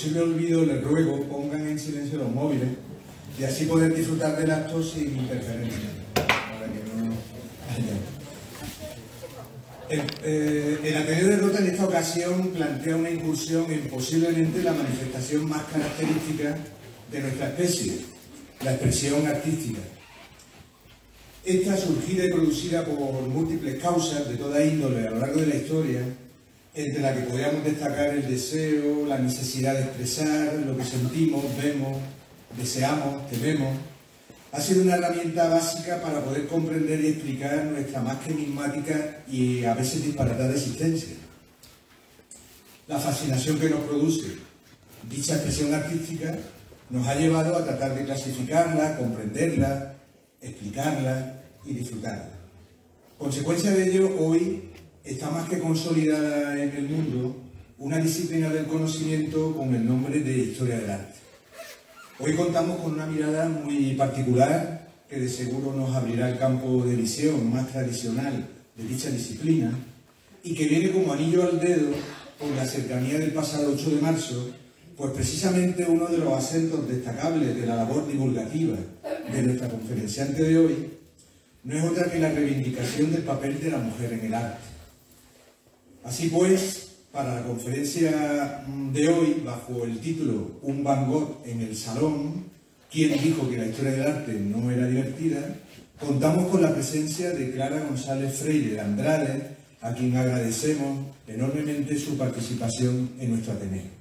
posible olvido les ruego pongan en silencio los móviles y así poder disfrutar del acto sin interferencia, para que no haya. El Ateneo de Rota en esta ocasión plantea una incursión en posiblemente la manifestación más característica de nuestra especie, la expresión artística. Esta, surgida y producida por múltiples causas de toda índole a lo largo de la historia, entre la que podríamos destacar el deseo, la necesidad de expresar lo que sentimos, vemos, deseamos, tememos, ha sido una herramienta básica para poder comprender y explicar nuestra más que enigmática y a veces disparatada existencia. La fascinación que nos produce dicha expresión artística nos ha llevado a tratar de clasificarla, comprenderla, explicarla y disfrutarla. Consecuencia de ello, hoy está más que consolidada en el mundo una disciplina del conocimiento con el nombre de Historia del Arte. Hoy contamos con una mirada muy particular que de seguro nos abrirá el campo de visión más tradicional de dicha disciplina y que viene como anillo al dedo con la cercanía del pasado 8 de marzo, pues precisamente uno de los acentos destacables de la labor divulgativa de nuestra conferenciante de hoy no es otra que la reivindicación del papel de la mujer en el arte. Así pues, para la conferencia de hoy, bajo el título Un Van Gogh en el Salón, ¿quién dijo que la historia del arte no era divertida?, contamos con la presencia de Clara González Freire de Andrade, a quien agradecemos enormemente su participación en nuestro Ateneo.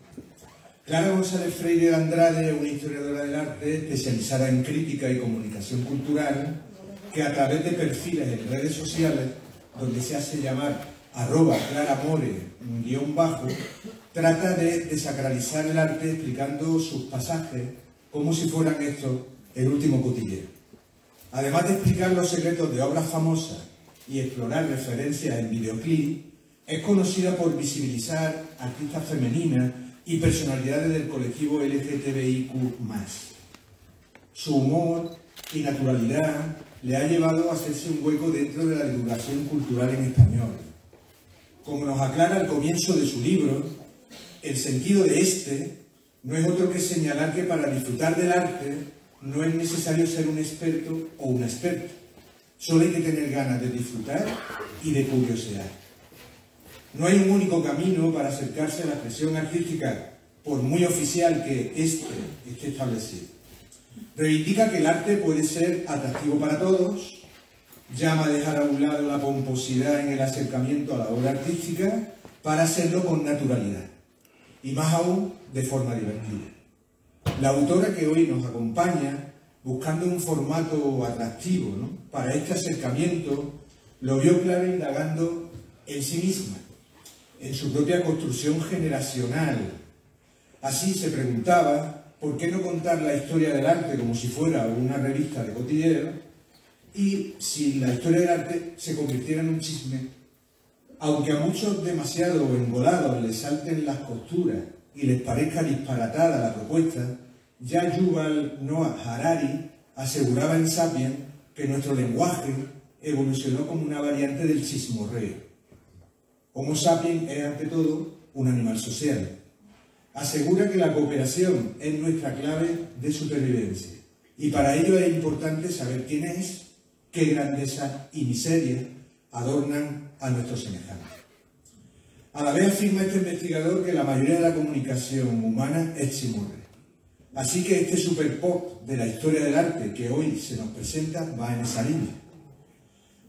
Clara González Freire de Andrade es una historiadora del arte especializada en crítica y comunicación cultural que a través de perfiles en redes sociales, donde se hace llamar @claramore_, trata de desacralizar el arte explicando sus pasajes como si fueran estos el último cotilleo. Además de explicar los secretos de obras famosas y explorar referencias en videoclip, es conocida por visibilizar artistas femeninas y personalidades del colectivo LGTBIQ+. Su humor y naturalidad le ha llevado a hacerse un hueco dentro de la divulgación cultural en español. Como nos aclara al comienzo de su libro, el sentido de este no es otro que señalar que para disfrutar del arte no es necesario ser un experto o una experta. Solo hay que tener ganas de disfrutar y de curiosear. No hay un único camino para acercarse a la expresión artística, por muy oficial que esté establecido. Reivindica que el arte puede ser atractivo para todos, llama a dejar a un lado la pomposidad en el acercamiento a la obra artística para hacerlo con naturalidad, y más aún de forma divertida. La autora que hoy nos acompaña, buscando un formato atractivo, ¿no?, para este acercamiento, lo vio claro indagando en sí misma, en su propia construcción generacional. Así se preguntaba por qué no contar la historia del arte como si fuera una revista de cotilleo y si la historia del arte se convirtiera en un chisme. Aunque a muchos demasiado engolados les salten las costuras y les parezca disparatada la propuesta, ya Yuval Noah Harari aseguraba en Sapiens que nuestro lenguaje evolucionó como una variante del chismorreo. Homo sapiens es ante todo un animal social. Asegura que la cooperación es nuestra clave de supervivencia y para ello es importante saber quién es, qué grandeza y miseria adornan a nuestros semejantes. A la vez afirma este investigador que la mayoría de la comunicación humana es chismorreo. Así que este superpop de la historia del arte que hoy se nos presenta va en esa línea.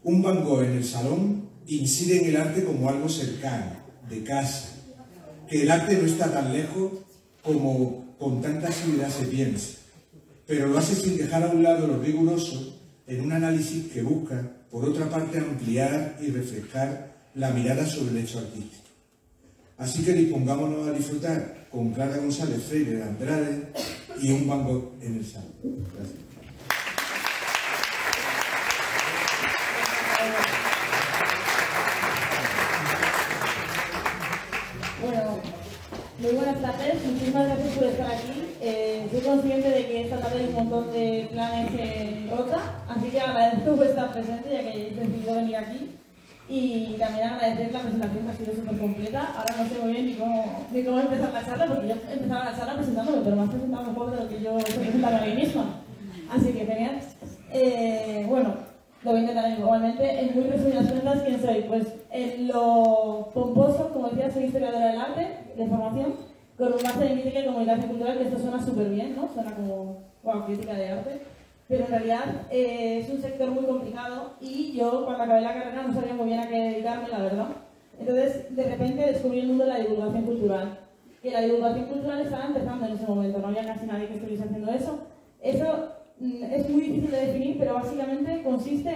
Un Van Gogh en el Salón incide en el arte como algo cercano, de casa, que el arte no está tan lejos como con tanta asiduidad se piensa, pero lo hace sin dejar a un lado lo riguroso en un análisis que busca, por otra parte, ampliar y refrescar la mirada sobre el hecho artístico. Así que dispongámonos a disfrutar con Clara González Freire de Andrade y un Van Gogh en el Salón. Gracias. Bueno, muy buenas tardes, muchísimas gracias por estar aquí. Soy consciente de que esta tarde hay un montón de planes en Rota, así que agradezco vuestra presencia ya que hayáis decidido venir aquí. Y también agradecer la presentación que ha sido súper completa. Ahora no sé muy bien ni cómo empezar la charla, porque yo empezaba la charla presentándome, pero me has presentado mejor de lo que yo estoy presentando a mí misma. Así que genial. Bueno, lo voy a intentar igualmente. En muy resumidas cuentas, ¿quién soy? Pues en lo pomposo, como decía, soy historiadora del arte, de formación, con un máster en crítica y comunicación cultural, que esto suena súper bien, ¿no? Suena como, wow, crítica de arte. Pero en realidad es un sector muy complicado y yo cuando acabé la carrera no sabía muy bien a qué dedicarme, la verdad. Entonces, de repente descubrí el mundo de la divulgación cultural. Que la divulgación cultural estaba empezando en ese momento, no había casi nadie que estuviese haciendo eso. Eso es muy difícil de definir, pero básicamente consiste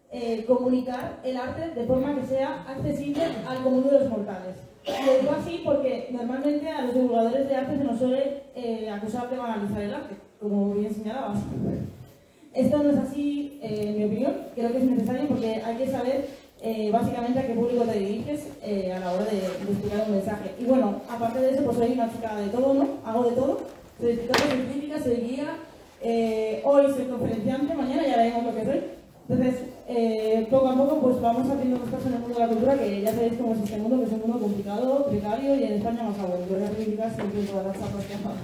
en comunicar el arte de forma que sea accesible al común de los mortales. Lo digo así porque normalmente a los divulgadores de arte se nos suele acusar de banalizar el arte, como bien señalabas. Esto no es así, en mi opinión. Creo que es necesario porque hay que saber básicamente a qué público te diriges a la hora de explicar un mensaje. Y bueno, aparte de eso, pues soy una chica de todo, ¿no? Hago de todo. Soy escritora, soy crítica, soy guía. Hoy soy conferenciante, mañana ya veremos lo que soy. Entonces, poco a poco pues vamos abriendo cosas en el mundo de la cultura, que ya sabéis cómo es este mundo, que es un mundo complicado, precario y en España más aún. Voy a reivindicar siempre todas las charlas que hago.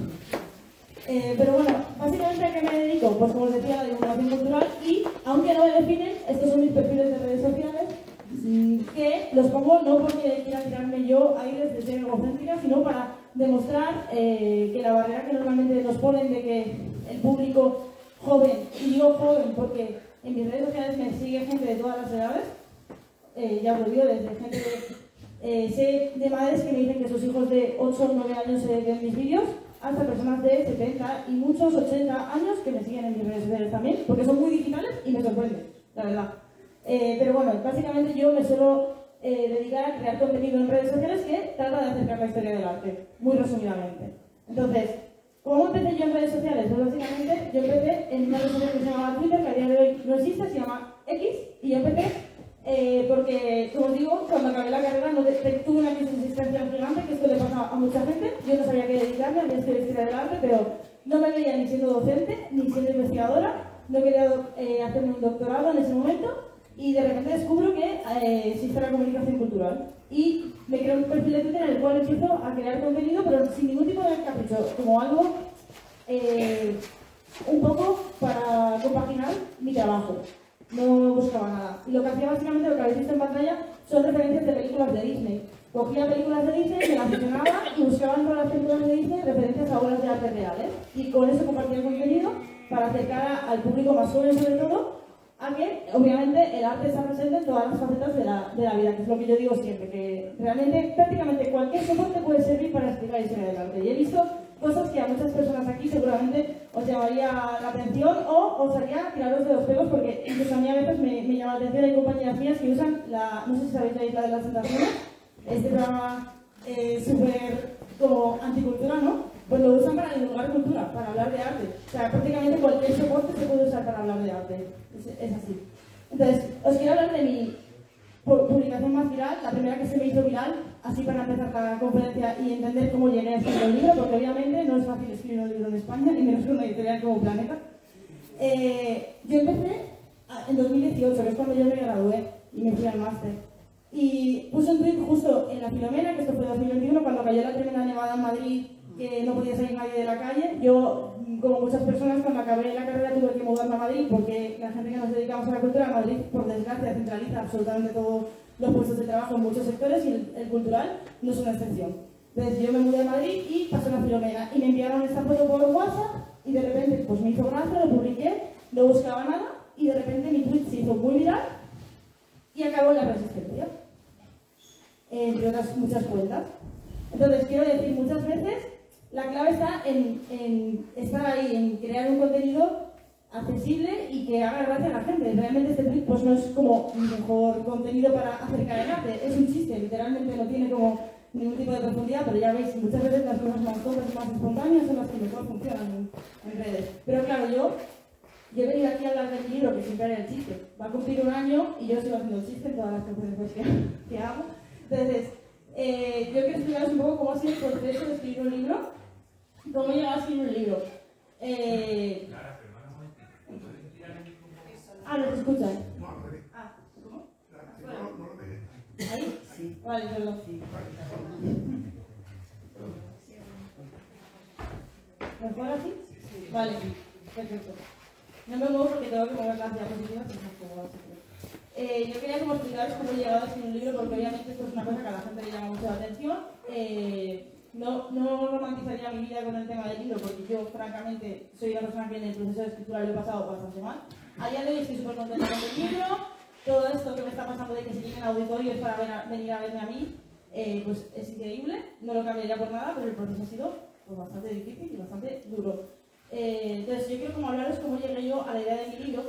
Pero bueno, básicamente ¿a qué me dedico? Pues como os decía, la divulgación cultural y, aunque no me definen, estos son mis perfiles de redes sociales, que los pongo no porque quiera tirarme yo aires de ser egocéntrica, sino para demostrar que la barrera que normalmente nos ponen de que el público joven, y digo joven porque en mis redes sociales me sigue gente de todas las edades, ya os lo digo, desde gente sé de madres que me dicen que sus hijos de 8 o 9 años ven mis vídeos, hasta personas de 70 y muchos 80 años que me siguen en mis redes sociales también, porque son muy digitales y me sorprenden, la verdad. Pero bueno, básicamente yo me suelo dedicar a crear contenido en redes sociales que trata de acercar la historia del arte, muy resumidamente. Entonces, ¿cómo empecé yo en redes sociales? Pues básicamente yo empecé en una red social que se llama Twitter, que a día de hoy no existe, se llama X, y yo empecé porque, como os digo, cuando acabé la carrera tuve una crisis existencial gigante, que esto le pasa a mucha gente. Yo no sabía qué dedicarme, había estudiado historia del arte, pero no me veía ni siendo docente, ni siendo investigadora, no quería hacerme un doctorado en ese momento, y de repente descubro que existe la comunicación cultural. Y me creo un perfil de Twitter en el cual empiezo a crear contenido, pero sin ningún tipo de capricho, como algo un poco para compaginar mi trabajo. No buscaba nada. Y lo que hacía básicamente, lo que habéis visto en pantalla, son referencias de películas de Disney. Cogía películas de Disney, me las aficionaba y buscaba en todas las películas de Disney referencias a obras de arte reales. Y con eso compartía el contenido para acercar al público más joven, sobre todo, a que, obviamente, el arte está presente en todas las facetas de la vida, que es lo que yo digo siempre, que realmente prácticamente cualquier soporte puede servir para explicar la historia del arte. Y he visto cosas que a muchas personas aquí seguramente os llamaría la atención o os haría tiraros de los pelos, porque incluso a mí a veces me llama la atención. Hay compañías mías que usan no sé si sabéis la Isla de las Tentaciones, este programa súper como anticultura, ¿no? Pues lo usan para divulgar cultura, para hablar de arte. O sea, prácticamente cualquier soporte se puede usar para hablar de arte. Es así. Entonces, os quiero hablar de mi publicación más viral, la primera que se me hizo viral, así para empezar la conferencia y entender cómo llegué a escribir un libro, porque obviamente no es fácil escribir un libro en España, y menos con una editorial como Planeta. Yo empecé en 2018, que es cuando yo me gradué y me fui al máster. Y puse un tweet justo en la Filomena, que esto fue en 2021, cuando cayó la tremenda nevada en Madrid, que no podía salir nadie de la calle. Yo, como muchas personas, cuando acabé la carrera tuve que mudarme a Madrid, porque la gente que nos dedicamos a la cultura, Madrid, por desgracia, centraliza absolutamente todos los puestos de trabajo en muchos sectores, y el cultural no es una excepción. Entonces yo me mudé a Madrid y pasé la Filomena, y me enviaron esta foto por WhatsApp, y de repente pues me hizo gracia, lo publiqué, no buscaba nada, y de repente mi tweet se hizo muy viral, y acabó en la Resistencia, entre otras muchas cuentas. Entonces quiero decir, muchas veces la clave está en estar ahí, en crear un contenido accesible y que haga gracia a la gente. Realmente este tweet pues no es como mi mejor contenido para acercar el arte, es un chiste, literalmente no tiene como ningún tipo de profundidad, pero ya veis, muchas veces las cosas más tontas y más espontáneas son las que mejor funcionan en redes. Pero claro, yo he venido aquí a hablar del libro, que siempre era el chiste. Va a cumplir un año y yo sigo haciendo el chiste en todas las conferencias que hago. Entonces, yo quiero explicaros un poco cómo ha sido el proceso de escribir un libro, cómo he llegado a escribir un libro. ¿No se escuchan? No, al revés. ¿Cómo? No lo Vale, perfecto. No me muevo porque tengo que mover las diapositivas, es más cómodo. Yo quería como explicaros cómo he llegado a escribir un libro, porque obviamente esto es una cosa que a la gente le llama mucho la atención. No romantizaría mi vida con el tema del libro, porque yo, francamente, soy una persona que en el proceso de escritura lo he pasado bastante mal. A día de hoy estoy súper contenta con el libro. Todo esto que me está pasando de que se llenen auditorios para venir a verme a mí, pues es increíble. No lo cambiaría por nada, pero el proceso ha sido pues, bastante difícil y bastante duro. Entonces, yo quiero como hablaros cómo llegué yo a la idea de mi libro.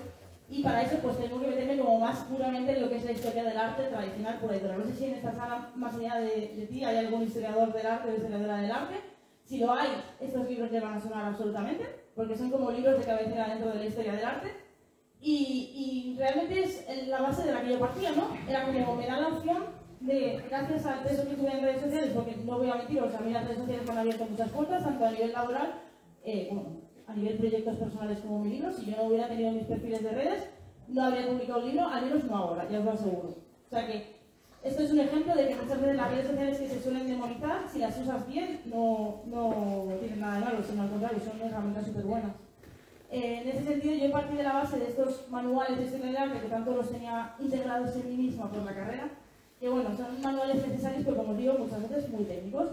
Y para eso pues tengo que meterme como más puramente en lo que es la historia del arte tradicional por dentro. No sé si en esta sala, más allá de ti, hay algún historiador del arte o historiadora del arte. Si lo hay, estos libros le van a sonar absolutamente, porque son como libros de cabecera dentro de la historia del arte. Y realmente es la base de la que yo partía, ¿no? Era como me da la opción de, gracias al peso que tuve en redes sociales, porque no voy a mentiros, a mí las redes sociales me han abierto muchas puertas, tanto a nivel laboral, a nivel proyectos personales como mi libro. Si yo no hubiera tenido mis perfiles de redes, no habría publicado un libro, al menos no ahora, ya os lo aseguro. O sea que esto es un ejemplo de que muchas veces las redes sociales que se suelen demonizar, si las usas bien, no tienen nada de malo, sino al contrario, son herramientas súper buenas. En ese sentido, yo partí de la base de estos manuales de historia del arte que tanto los tenía integrados en mí misma por la carrera, que bueno, son manuales necesarios, pero como os digo, muchas veces muy técnicos.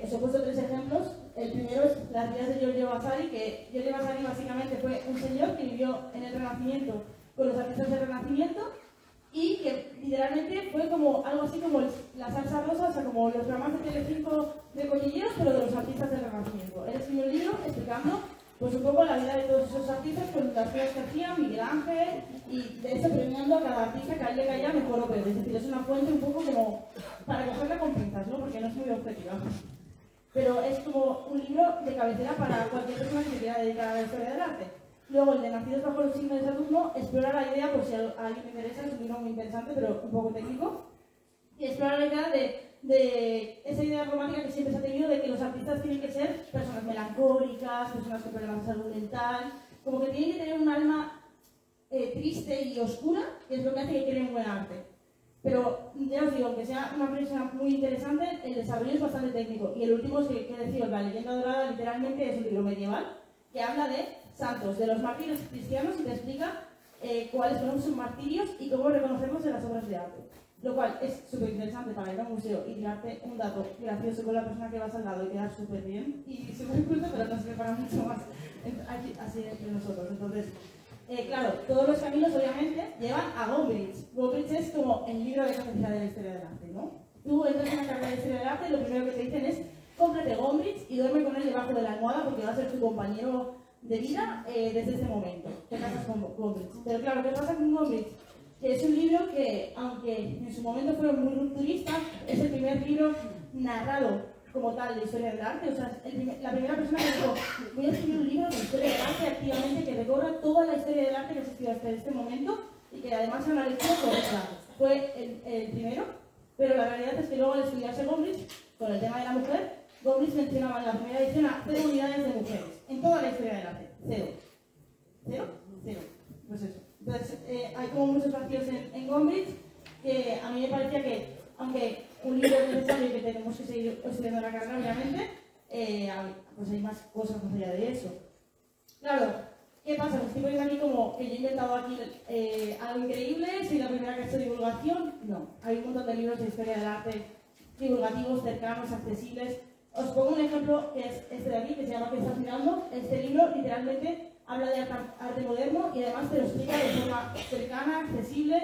Os he puesto 3 ejemplos. El primero es las vidas de Giorgio Vasari, que Giorgio Vasari básicamente fue un señor que vivió en el Renacimiento con los artistas del Renacimiento y que literalmente fue como algo así como la salsa rosa, o sea, como los dramas de Telecinco de cotilleros, pero de los artistas del Renacimiento. Él escribió un libro explicando pues un poco la vida de todos esos artistas con las cosas que hacían, Miguel Ángel, y de eso premiando a cada artista que a él le caía mejor o peor. Es decir, es una fuente un poco como para cogerla con pinzas, ¿no? Porque no es muy objetiva. Pero es como un libro de cabecera para cualquier persona que se quiera dedicar a la historia del arte. Luego, el de Nacidos bajo los signos de Saturno, explora la idea, por si a alguien le interesa, es un libro muy interesante, pero un poco técnico, y explora la idea de esa idea romántica que siempre se ha tenido de que los artistas tienen que ser personas melancólicas, personas con problemas de salud mental, como que tienen que tener un alma triste y oscura, que es lo que hace que creen buen arte. Pero ya os digo, aunque sea una premisa muy interesante, el desarrollo es bastante técnico. Y el último es que deciros, La leyenda dorada literalmente es un libro medieval que habla de santos, de los mártires cristianos, y te explica cuáles son sus martirios y cómo reconocemos en las obras de arte. Lo cual es súper interesante para ir a un museo y tirarte un dato gracioso con la persona que vas al lado y quedar súper bien y súper culto, pero no sirve para mucho más así entre nosotros. Entonces, claro, todos los caminos obviamente llevan a Gombrich. Gombrich es como el libro de cabecera de la historia del arte, ¿no? Tú entras en la carrera de historia del arte y lo primero que te dicen es cómprate Gombrich y duerme con él debajo de la almohada porque va a ser tu compañero de vida desde este momento. Te casas con Gombrich. Pero claro, ¿qué pasa con Gombrich? Que es un libro que, aunque en su momento fue muy rupturista, es el primer libro narrado como tal de historia del arte. O sea, la primera persona que dijo, voy a escribir un libro de historia del arte activamente que recorra toda la historia del arte que ha existido hasta este momento y que además sea una lectura correcta. Fue el primero, pero la realidad es que luego al estudiarse Gombrich, con el tema de la mujer, Gombrich mencionaba en la primera edición a 0 unidades de mujeres en toda la historia del arte. 0. ¿Cero? 0. Pues eso. Entonces, hay como muchos vacíos en Gombrich que a mí me parecía que, aunque un libro es necesario y que tenemos que seguir estudiando la carrera, obviamente, pues hay más cosas más allá de eso. Claro, ¿qué pasa? Pues estoy poniendo aquí como que yo he inventado aquí algo increíble, soy la primera que ha hecho divulgación. No, hay un montón de libros de historia del arte divulgativos, cercanos, accesibles. Os pongo un ejemplo que es este de aquí, que se llama ¿Qué estás mirando? Este libro literalmente habla de arte moderno y además te lo explica de forma cercana, accesible,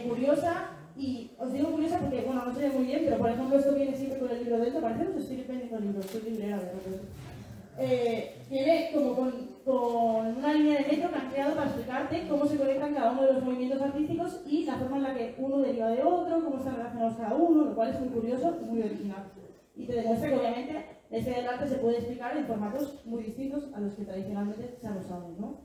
curiosa. Y os digo curiosa porque, bueno, no se ve muy bien, pero por ejemplo esto viene siempre con el libro dentro. Parece que os estoy vendiendo libros, soy librera de repente. Viene como con una línea de metro que han creado para explicarte cómo se conectan cada uno de los movimientos artísticos y la forma en la que uno deriva de otro, cómo están relacionados cada uno, lo cual es muy curioso y muy original. Y te demuestra que obviamente la historia del arte se puede explicar en formatos muy distintos a los que tradicionalmente se han usado, ¿no?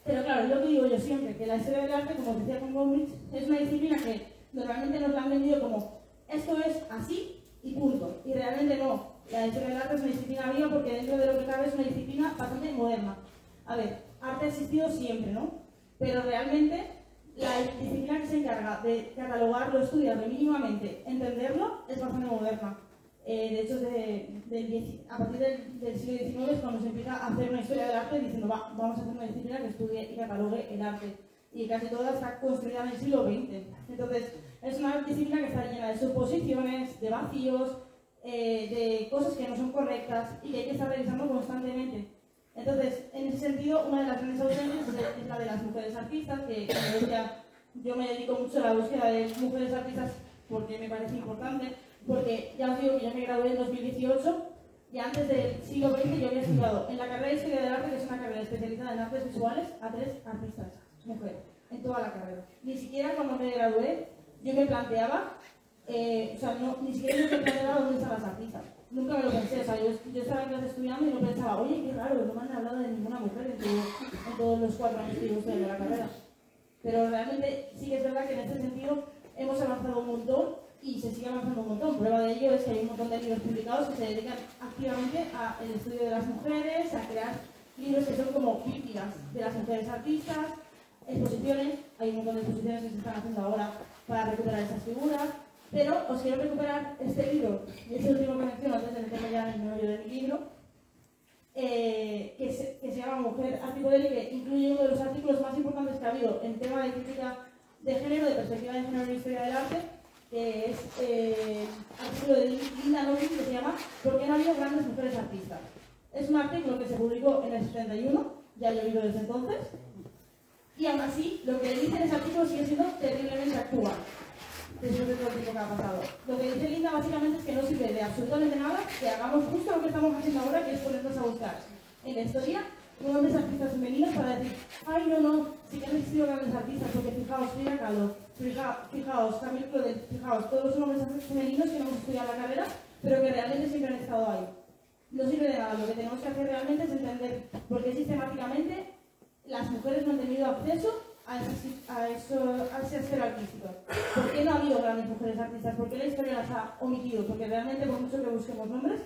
Pero claro, es lo que digo yo siempre, que la historia del arte, como decía con Gombrich, es una disciplina que normalmente nos la han vendido como esto es así y punto. Y realmente no. La historia del arte es una disciplina viva porque dentro de lo que cabe es una disciplina bastante moderna. A ver, arte ha existido siempre, ¿no? Pero realmente la disciplina que se encarga de catalogarlo, estudiarlo mínimamente, entenderlo, es bastante moderna. De hecho, a partir del siglo XIX es cuando se empieza a hacer una historia del arte diciendo vamos a hacer una disciplina que estudie y catalogue el arte. Y casi toda está construida en el siglo XX. Entonces, es una disciplina que está llena de suposiciones, de vacíos, de cosas que no son correctas y que hay que estar revisando constantemente. Entonces, en ese sentido, una de las grandes ausencias es la de las mujeres artistas, que como decía, yo me dedico mucho a la búsqueda de mujeres artistas porque me parece importante, porque ya os digo que yo me gradué en 2018 y antes del siglo XX yo había estudiado en la carrera de Historia del Arte, que es una carrera especializada en artes visuales, a 3 artistas, mujeres, en toda la carrera. Ni siquiera cuando me gradué yo me planteaba, ni siquiera yo me planteaba dónde están las artistas. Nunca me lo pensé, o sea, yo estaba en clase estudiando y no pensaba, oye, qué raro, no me han hablado de ninguna mujer en todos los 4 años que yo estoy de la carrera. Pero realmente sí que es verdad que en este sentido hemos avanzado un montón y se sigue avanzando un montón. Prueba de ello es que hay un montón de libros publicados que se dedican activamente al estudio de las mujeres, a crear libros que son como bíblias de las mujeres artistas, exposiciones, hay un montón de exposiciones que se están haciendo ahora para recuperar esas figuras. Pero os quiero recuperar este libro, este último que menciono antes de meterme ya en el meollo de mi libro, que se llama Mujer Articulera y que incluye uno de los artículos más importantes que ha habido en tema de crítica de género, de perspectiva de género en la historia del arte, que es el artículo de Linda Lovin que se llama ¿Por qué no ha habido grandes mujeres artistas? Es un artículo que se publicó en el 71, ya ha llovido desde entonces, y aún así lo que dice en ese artículo sigue siendo terriblemente actual. Después de todo el tiempo que ha pasado. Lo que dice Linda básicamente es que no sirve de absolutamente nada que hagamos justo lo que estamos haciendo ahora, que es ponernos a buscar en la historia nombres artistas femeninos para decir, ay no, sí que han existido grandes artistas, porque fijaos, Frida Kahlo, fijaos, Camille Claudel, fijaos, todos los nombres femeninos que no hemos estudiado en la carrera, pero que realmente siempre han estado ahí. No sirve de nada, lo que tenemos que hacer realmente es entender por qué sistemáticamente las mujeres no han tenido acceso a esa esfera artística. ¿Por qué no ha habido grandes mujeres artistas? ¿Por qué la historia las ha omitido? Porque realmente, por mucho que busquemos nombres,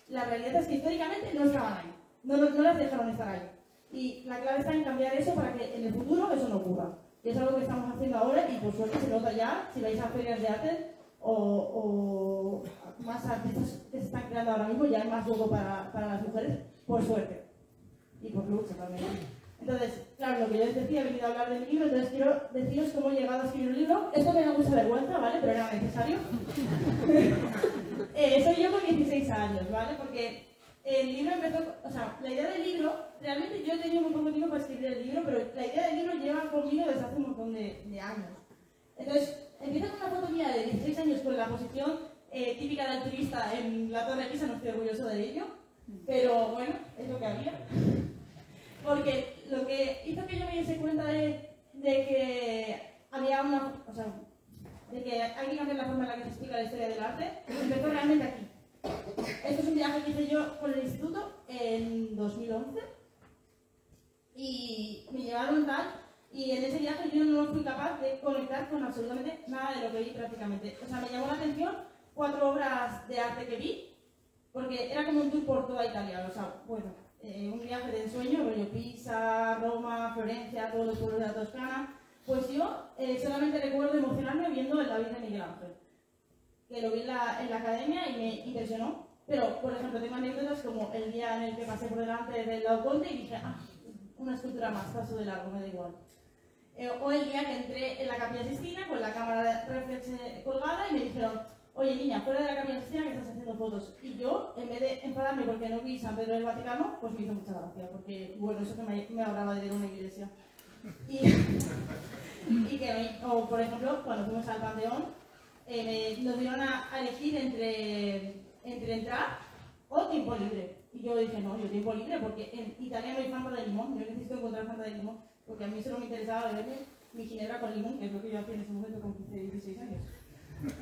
la realidad es que históricamente no estaban ahí. No las dejaron estar ahí. Y la clave está en cambiar eso para que en el futuro eso no ocurra. Y es algo que estamos haciendo ahora y por suerte se nota ya, si vais a ferias de arte o más artistas que se están creando ahora mismo, ya hay más hueco para las mujeres, por suerte. Y por lucha también. Entonces, claro, lo que yo les decía, he venido a hablar del libro, entonces quiero deciros cómo he llegado a escribir un libro. Esto me da mucha vergüenza, ¿vale? Pero era necesario. Soy yo con 16 años, ¿vale? Porque el libro empezó, o sea, la idea del libro, realmente yo he tenido muy poco tiempo para escribir el libro, pero la idea del libro lleva conmigo desde hace un montón de años. Entonces, empiezo con una foto mía de 16 años con la posición típica del turista en la Torre Pisa, no estoy orgulloso de ello, pero bueno, es lo que había. Porque lo que hizo que yo me diese cuenta de que había de que hay que cambiar la forma en la que se explica la historia del arte, empezó realmente aquí. Esto es un viaje que hice yo con el instituto en 2011 y me llevaron tal, y en ese viaje yo no fui capaz de conectar con absolutamente nada de lo que vi prácticamente. O sea, me llamó la atención 4 obras de arte que vi, porque era como un tour por toda Italia, o sea, bueno, un viaje de ensueño, rollo Pisa, Roma, Florencia, todos los pueblos de la Toscana. Pues yo solamente recuerdo emocionarme viendo el David de Miguel Ángel, que lo vi en la academia y me impresionó. Pero, por ejemplo, tengo anécdotas como el día en el que pasé por delante del Laoconte y dije, una escultura más, paso de largo, me da igual. O el día que entré en la Capilla Sistina con la cámara de reflex colgada y me dijeron, oye niña, fuera de la Capilla Sistina que estás haciendo fotos. Y yo, en vez de enfadarme porque no vi San Pedro del Vaticano, pues me hizo mucha gracia, porque bueno, eso que me hablaba de una iglesia. O por ejemplo, cuando fuimos al Panteón, nos dieron a elegir entre entrar o tiempo libre. Y yo dije, no, yo tiempo libre, porque en Italia no hay Fanta de limón, yo necesito encontrar Fanta de limón, porque a mí solo me interesaba beberme mi ginebra con limón, que es lo que yo hacía en ese momento con 15 y 16 años.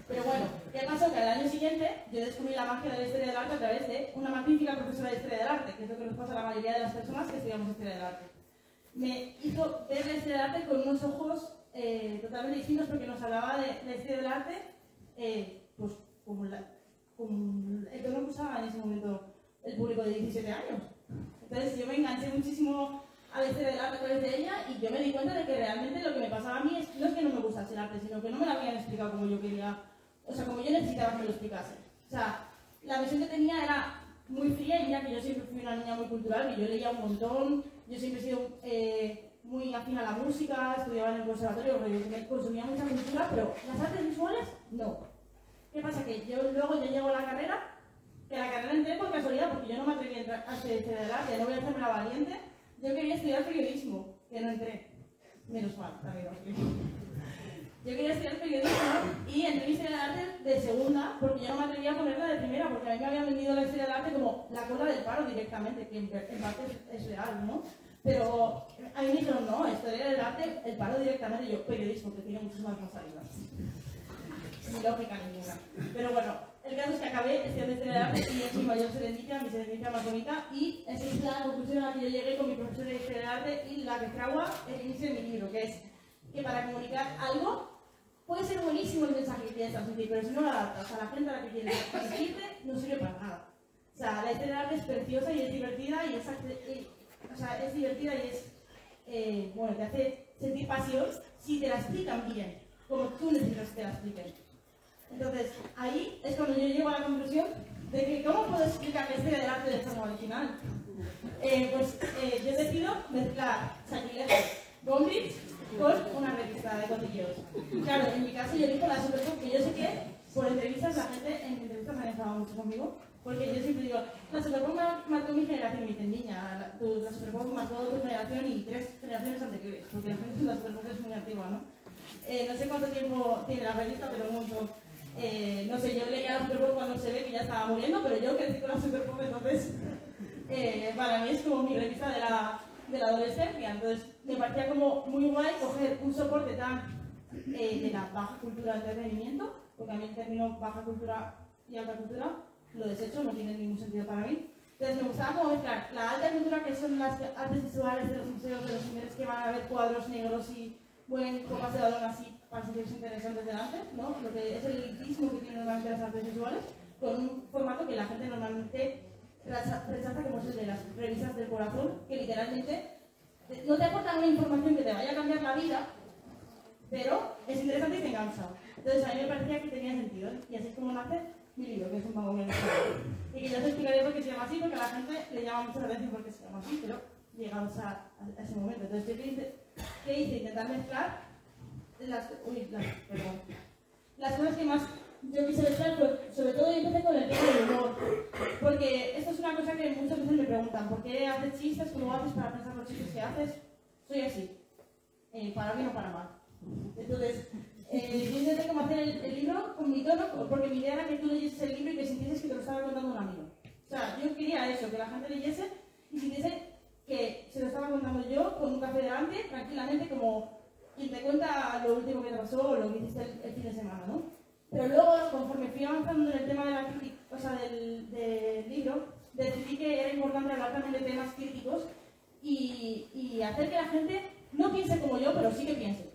Pero bueno, ¿qué pasó? Que al año siguiente yo descubrí la magia de la historia del arte a través de una magnífica profesora de historia del arte, que es lo que nos pasa a la mayoría de las personas que estudiamos historia del arte. Me hizo ver la historia del arte con unos ojos totalmente distintos, porque nos hablaba de la historia del arte pues como el tono que usaba en ese momento el público de 17 años. Entonces yo me enganché muchísimo a la historia del arte a través de ella y yo me di cuenta de que realmente lo que me pasaba a mí no es que no me gustase el arte, sino que no me lo habían explicado como yo quería, o sea, como yo necesitaba que me lo explicase. O sea, la visión que tenía era muy fría, y mira que yo siempre fui una niña muy cultural, que yo leía un montón, yo siempre he sido muy afín a la música, estudiaba en el conservatorio, me consumía mucha cultura, pero las artes visuales, no. ¿Qué pasa? Que yo luego ya llego a la carrera, que la carrera entré por casualidad, porque yo no me atreví a entrar a historia del arte, no voy a hacerme la valiente, yo quería estudiar periodismo, que no entré. Menos mal, también lo explico. Yo quería estudiar periodismo y entré en historia del arte de segunda, porque yo no me atrevía a ponerla de primera, porque a mí me habían vendido la historia del arte como la cola del paro directamente, que en parte es real, ¿no? Pero a mí me dijeron, no, historia del arte, el paro directamente, y yo, periodismo, que tiene muchísimas más salidas. Sin lógica ninguna. Pero bueno, el caso es que acabé estudiando historia del arte y es mi mayor serendipia, mi serendipia más bonita, y esa es la conclusión a la que yo llegué con mi profesor de historia del arte y la que fragua el inicio de mi libro, que es que para comunicar algo puede ser buenísimo el mensaje que quieres transmitir, pero si no lo adaptas a la gente a la que quieres transmitirte, no sirve para nada. O sea, la historia del arte es preciosa y es divertida y es divertida y es, bueno, te hace sentir pasión si te la explican bien, como tú necesitas que te la expliquen. Entonces, ahí es cuando yo llego a la conclusión de que ¿cómo puedo explicar la historia del arte de forma original? Yo decido mezclar sacrilegios Gombrich con una revista de cotilleos. Claro, en mi caso yo elijo la Superpop, que yo sé que por entrevistas la gente en entrevistas me ha enfadado mucho conmigo, porque yo siempre digo, la Superpop marcó mi generación, y me dicen, niña, la Superpop marcó tu generación y 3 generaciones anteriores, porque la Superpop es muy antigua, ¿no? No sé cuánto tiempo tiene la revista, pero mucho. No sé, yo leía la Superpop cuando se ve que ya estaba muriendo, pero yo crecí con la Superpop, entonces para mí es como mi revista de la adolescencia. Entonces me parecía como muy guay coger un soporte tan de la baja cultura del entretenimiento, porque a mí el término baja cultura y alta cultura lo desecho, no tiene ningún sentido para mí. Entonces me gustaba como mezclar la alta cultura, que son las artes visuales de los museos, de los señores que van a ver cuadros negros y buen copas de balón así para sentirse interesantes delante, ¿no? Lo que es el elitismo que tienen normalmente las artes visuales, con un formato que la gente normalmente rechaza, como es el de las revistas del corazón, que literalmente no te aportan una información que te vaya a cambiar la vida, pero es interesante y te engancha. Entonces a mí me parecía que tenía sentido, y así es como nace mi libro, que es un mago bien y que ya os explicaré por qué se llama así, porque a la gente le llama mucho la atención por qué se llama así, pero llegamos a ese momento. Entonces, ¿qué hice? Intentar mezclar las cosas que más yo quise mezclar, pues, sobre todo yo empecé con el tema del humor, porque esto es una cosa que muchas veces me preguntan, ¿por qué haces chistes? ¿Cómo haces para pensar los chistes que haces? Soy así, para bien o para mal. Entonces, yo intenté como hacer el libro con mi tono, porque mi idea era que tú leyeses el libro y que sintieses que te lo estaba contando un amigo. O sea, yo quería eso, que la gente leyese y sintiese que se lo estaba contando yo con un café delante, tranquilamente, como quien te cuenta lo último que te pasó o lo que hiciste el fin de semana, ¿no? Pero luego, conforme fui avanzando en el tema de la crítica, o sea, del libro, decidí que era importante hablar también de temas críticos y hacer que la gente no piense como yo, pero sí que piense.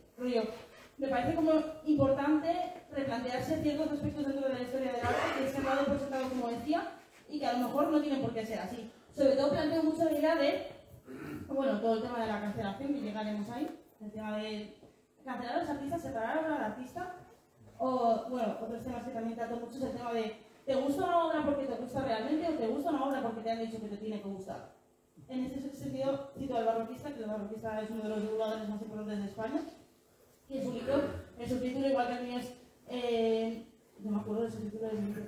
Me parece como importante replantearse ciertos aspectos dentro de la historia del arte que se han dado por sentado, como decía, y que a lo mejor no tienen por qué ser así. Sobre todo planteo mucho la idea de, bueno, todo el tema de la cancelación, que llegaremos ahí, el tema de cancelar a los artistas, separar a obra del artista, o, bueno, otros temas que también trato mucho es el tema de, ¿te gusta una obra porque te gusta realmente o te gusta una obra porque te han dicho que te tiene que gustar? En este sentido, cito al Barroquista, que el Barroquista es uno de los divulgadores más importantes de España, y en su libro, el subtítulo, igual que el mío, es... no me acuerdo del subtítulo del libro.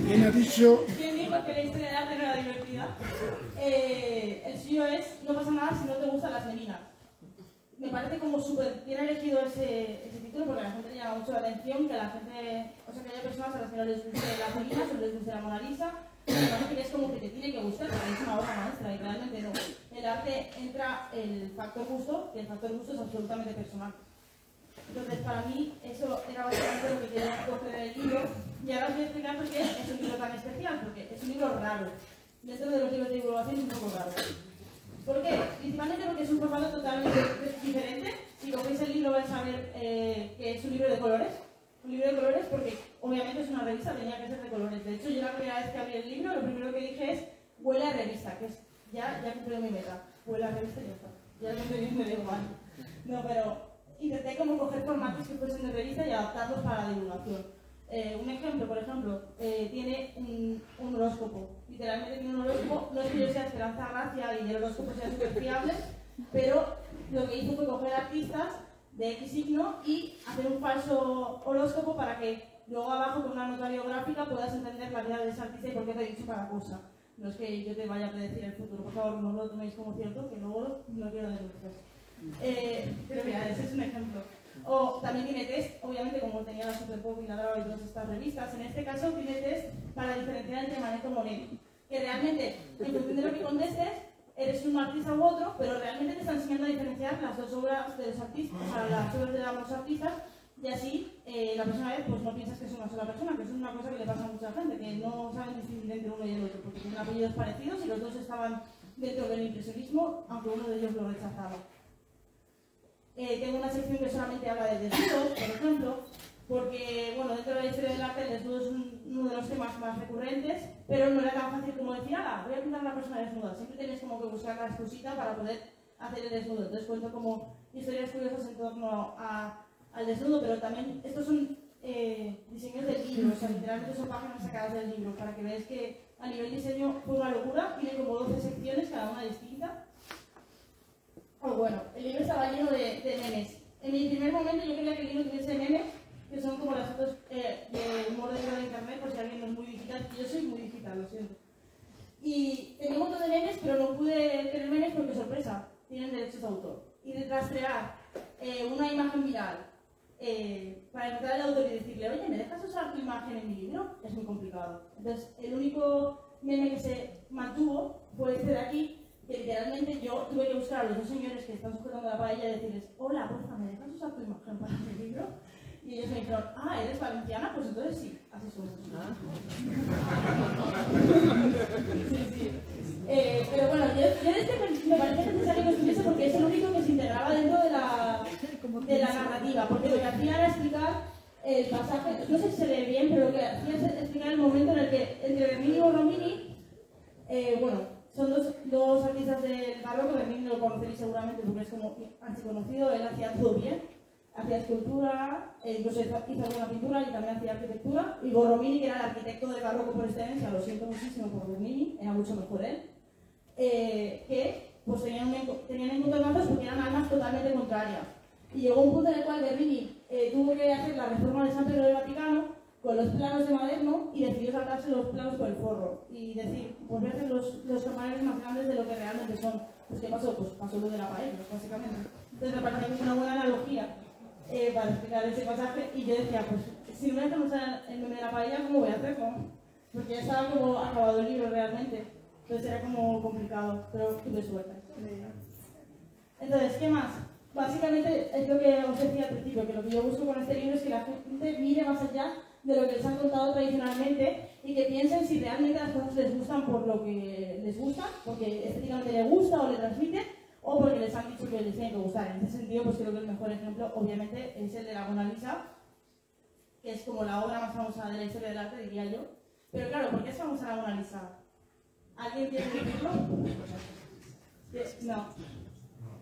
¿Quién ha dicho? ¿Quién dijo que la historia del arte no era divertida? El suyo es, no pasa nada si no te gustan las meninas. Me parece como súper bien elegido ese título, porque a la gente le llama mucho la atención, que a la gente, o sea, que haya personas a las que no les guste las meninas o les guste la Mona Lisa. Me parece que es como que te tiene que gustar, porque es una obra maestra y realmente no. En el arte entra el factor gusto, y el factor gusto es absolutamente personal. Entonces, para mí, eso era básicamente lo que quería coger en el libro, y ahora os voy a explicar por qué es un libro tan especial, porque es un libro raro. Dentro de los libros de divulgación es un poco raro. ¿Por qué? Principalmente porque es un formato totalmente diferente. Si cogéis el libro vais a ver que es un libro de colores. Un libro de colores porque obviamente es una revista, tenía que ser de colores. De hecho, yo la primera vez que abrí el libro, lo primero que dije es huele a revista, que es ya cumplido mi meta. Huele a revista y ya está. Ya lo estoy viendo, me da igual. No, pero intenté como coger formatos que fuesen de revista y adaptarlos para la divulgación. Un ejemplo, por ejemplo, tiene un horóscopo. Literalmente tiene un horóscopo. No es que yo sea Esperanza Gracia y el horóscopo sea súper fiable, pero lo que hizo fue coger artistas de X signo y hacer un falso horóscopo para que luego abajo con una nota biográfica puedas entender la vida de ese artista y por qué te he dicho cada cosa. No es que yo te vaya a predecir el futuro, por favor, no lo toméis como cierto, que luego no quiero denuncias. Pero mira, ese es un ejemplo. O también tiene test, obviamente como tenía la Superpop y la Brava y todas estas revistas, en este caso tiene test para diferenciar entre Manetto y Monet, que realmente, en función de lo que contestes, eres un artista u otro, pero realmente te está enseñando a diferenciar las dos obras de los artistas, o sea, las obras de ambos artistas, y así la próxima vez pues no piensas que es una sola persona, que es una cosa que le pasa a mucha gente, que no saben distinguir entre uno y el otro, porque tienen apellidos parecidos y los dos estaban dentro del impresionismo, aunque uno de ellos lo rechazaba. Tengo una sección que solamente habla de desnudos, por ejemplo, porque bueno, dentro de la historia del arte el desnudo es uno de los temas más recurrentes, pero no era tan fácil como decir, voy a pintar a una persona desnuda. Siempre tenías como que buscar la excusita para poder hacer el desnudo. Entonces cuento como historias curiosas en torno al desnudo, pero también estos son diseños del libro, o sea, literalmente son páginas sacadas del libro, para que veáis que a nivel diseño fue una locura. Tiene como 12 secciones, cada una distinta. Bueno, el libro estaba lleno de memes. En mi primer momento yo quería que el libro tuviese memes, que son como las fotos de humor de internet, por si alguien no es muy digital. Yo soy muy digital, lo siento. Y tenía un montón de memes, pero no pude tener memes porque, sorpresa, tienen derechos de autor. Y de rastrear una imagen viral para encontrar al autor y decirle, oye, ¿me dejas usar tu imagen en mi libro? Es muy complicado. Entonces, el único meme que se mantuvo fue este de aquí, que literalmente yo tuve que buscar a los dos señores que están sujetando la paella y decirles, hola, porfa, ¿me dejas usar tu imagen para mi libro? Y ellos me dijeron, ¿eres valenciana? Pues entonces sí, así somos. Sí. Pero bueno, yo me parece necesario que estuviese porque es el único que se integraba dentro de la narrativa, porque lo que hacía era explicar el pasaje, no sé si se lee bien, pero lo que hacía es explicar el momento en el que entre Bernini y Borromini, son dos artistas del barroco. Bernini lo conoceréis seguramente porque es como archiconocido, él hacía todo bien, hacía escultura, incluso hizo alguna pintura y también hacía arquitectura, y Borromini, que era el arquitecto del barroco por excelencia, lo siento muchísimo por Bernini, era mucho mejor él, que pues tenían encontronazos porque eran almas totalmente contrarias. Y llegó un punto en el cual Bernini tuvo que hacer la reforma de San Pedro del Vaticano con los planos de Maderno y decidió saltarse los planos por el forro y decir, pues voy a hacer los campanares más grandes de lo que realmente son. Pues ¿qué pasó? Pues pasó lo de la paella, básicamente. Entonces me parece una buena analogía para explicar ese pasaje, y yo decía, pues si no me hacemos el meme de la paella, ¿cómo voy a hacerlo? Porque ya estaba como acabado el libro realmente, entonces era como complicado, pero tuve suerte. Entonces, ¿qué más? Básicamente es lo que os decía al principio, que lo que yo busco con este libro es que la gente mire más allá de lo que les han contado tradicionalmente y que piensen si realmente las cosas les gustan por lo que les gusta, porque estéticamente les gusta o le transmite, o porque les han dicho que les tiene que gustar. En ese sentido, pues creo que el mejor ejemplo, obviamente, es el de la Mona Lisa, que es como la obra más famosa de la historia del arte, diría yo. Pero claro, ¿por qué es famosa la Mona Lisa? ¿Alguien quiere decirlo? No.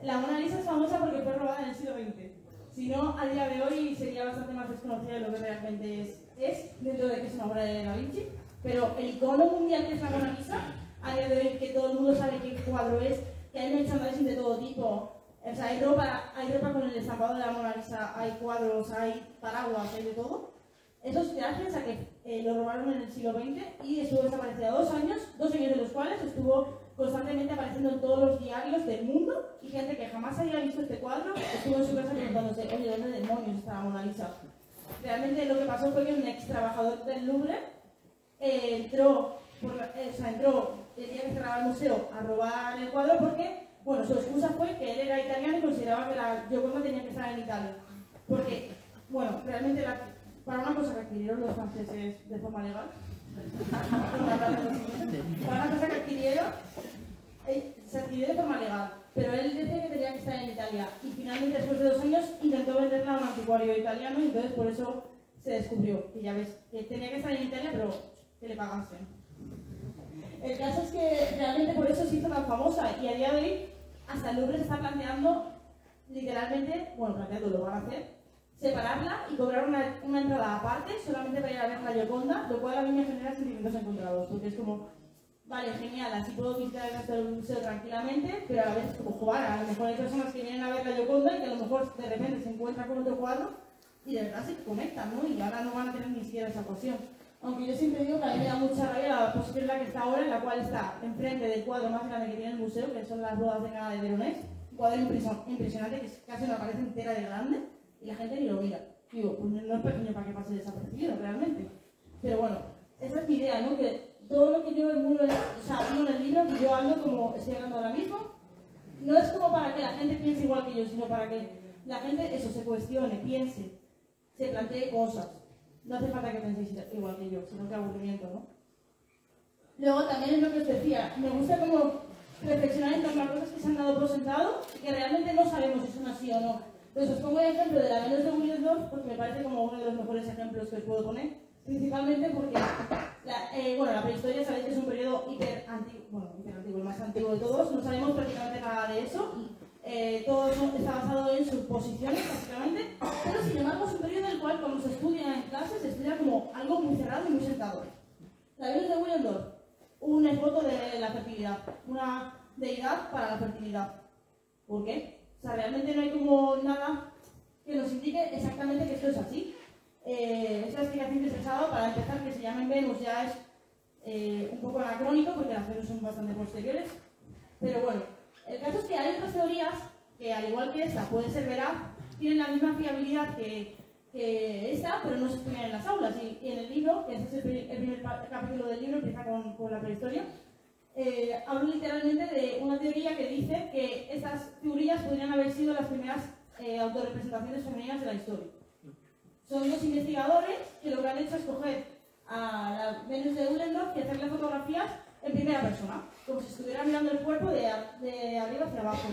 La Mona Lisa es famosa porque fue robada en el siglo XX. Si no, a día de hoy sería bastante más desconocida de lo que realmente es, dentro de que es una obra de Da Vinci. Pero el icono mundial que es la Mona Lisa, a día de hoy que todo el mundo sabe qué cuadro es, que hay merchandising de todo tipo, o sea, hay ropa con el estampado de la Mona Lisa, hay cuadros, hay paraguas, hay de todo. Eso es gracias a que lo robaron en el siglo XX y estuvo desaparecido 2 años, 2 años de los cuales estuvo constantemente apareciendo en todos los diarios del mundo, y gente que jamás había visto este cuadro estuvo en su casa preguntándose, oye, ¿dónde demonios está la Mona Lisa? Realmente lo que pasó fue que un ex trabajador del Louvre entró el día que cerraba el museo a robar el cuadro porque, bueno, su excusa fue que él era italiano y consideraba que la Gioconda tenía que estar en Italia. Porque, bueno, realmente para una cosa que adquirieron los franceses de forma legal, para una cosa que adquirieron, se adquirió de forma legal, pero él decía que tenía que estar en Italia, y finalmente después de 2 años intentó venderla a un anticuario italiano, y entonces por eso se descubrió, que ya ves, que tenía que estar en Italia, pero que le pagasen. El caso es que realmente por eso se hizo tan famosa, y a día de hoy hasta el Louvre se está planteando, literalmente, bueno, planteando, lo van a hacer, separarla y cobrar una entrada aparte solamente para ir a ver la Gioconda, lo cual a mí me genera sentimientos encontrados, porque es como, vale, genial, así puedo visitar el resto del museo tranquilamente, pero a la vez es como jugar, a lo mejor hay personas que vienen a ver la Gioconda y que a lo mejor de repente se encuentran con otro cuadro y de verdad se conectan, ¿no? Y ahora no van a tener ni siquiera esa ocasión. Aunque yo siempre digo que a mí me da mucha rabia la posición en la que está ahora, en la cual está enfrente del cuadro más grande que tiene el museo, que son las bodas de Gala de Veronés, un cuadro impresionante que es casi una pared entera de grande, y la gente ni lo mira. Digo, pues no es pequeño para que pase desapercibido realmente. Pero bueno, esa es mi idea, ¿no? Que todo lo que yo digo en el libro, que yo hablo como estoy hablando ahora mismo, no es como para que la gente piense igual que yo, sino para que la gente eso se cuestione, piense, se plantee cosas. No hace falta que penséis igual que yo, sino que aburrimiento, ¿no? Luego también es lo que os decía, me gusta como reflexionar en torno a cosas que se han dado por sentado y que realmente no sabemos si son así o no. Entonces os pongo el ejemplo de la Venus de Willendorf porque me parece como uno de los mejores ejemplos que os puedo poner, principalmente porque la prehistoria sabéis que es un periodo hiper antiguo, el más antiguo de todos, no sabemos prácticamente nada de eso. Todo está basado en suposiciones, básicamente, pero sin embargo es un periodo en el cual cuando se estudia en clase se estudia como algo muy cerrado y muy sentado. La Venus de Willendorf, un esbozo de la fertilidad, una deidad para la fertilidad. ¿Por qué? O sea, realmente no hay como nada que nos indique exactamente que esto es así. Es la explicación que se ha dado, para empezar, que se llamen Venus ya es un poco anacrónico porque las Venus son bastante posteriores, pero bueno. El caso es que hay otras teorías que, al igual que esta, puede ser veraz, tienen la misma fiabilidad que esta, pero no se estudian en las aulas. Y en el libro, que este es el primer capítulo del libro, empieza con la prehistoria, hablo literalmente de una teoría que dice que estas teorías podrían haber sido las primeras autorrepresentaciones femeninas de la historia. Son dos investigadores que lo que han hecho es coger a la Venus de Willendorf y hacerle fotografías en primera persona, como si estuviera mirando el cuerpo de arriba hacia abajo.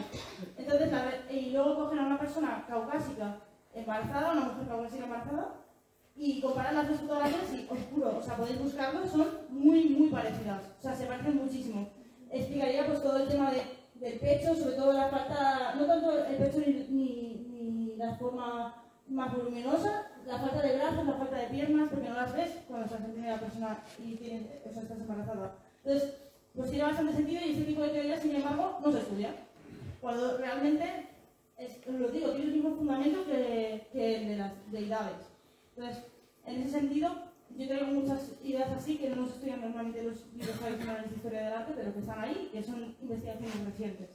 Entonces, y luego cogen a una persona caucásica embarazada, una mujer caucásica embarazada, y comparan las dos fotografías y os juro, o sea, podéis buscarlo, son muy, muy parecidas. O sea, se parecen muchísimo. Explicaría pues todo el tema del pecho, sobre todo la falta, no tanto el pecho ni la forma más voluminosa, la falta de brazos, la falta de piernas, porque no las ves cuando estás en primera persona y estás embarazada. Entonces, pues tiene bastante sentido y este tipo de teorías, sin embargo, no se estudia. Cuando realmente, os lo digo, tiene el mismo fundamento que el de las deidades. Entonces, en ese sentido, yo traigo muchas ideas así que no se estudian normalmente en los libros tradicionales de historia del arte, pero que están ahí, que son investigaciones recientes.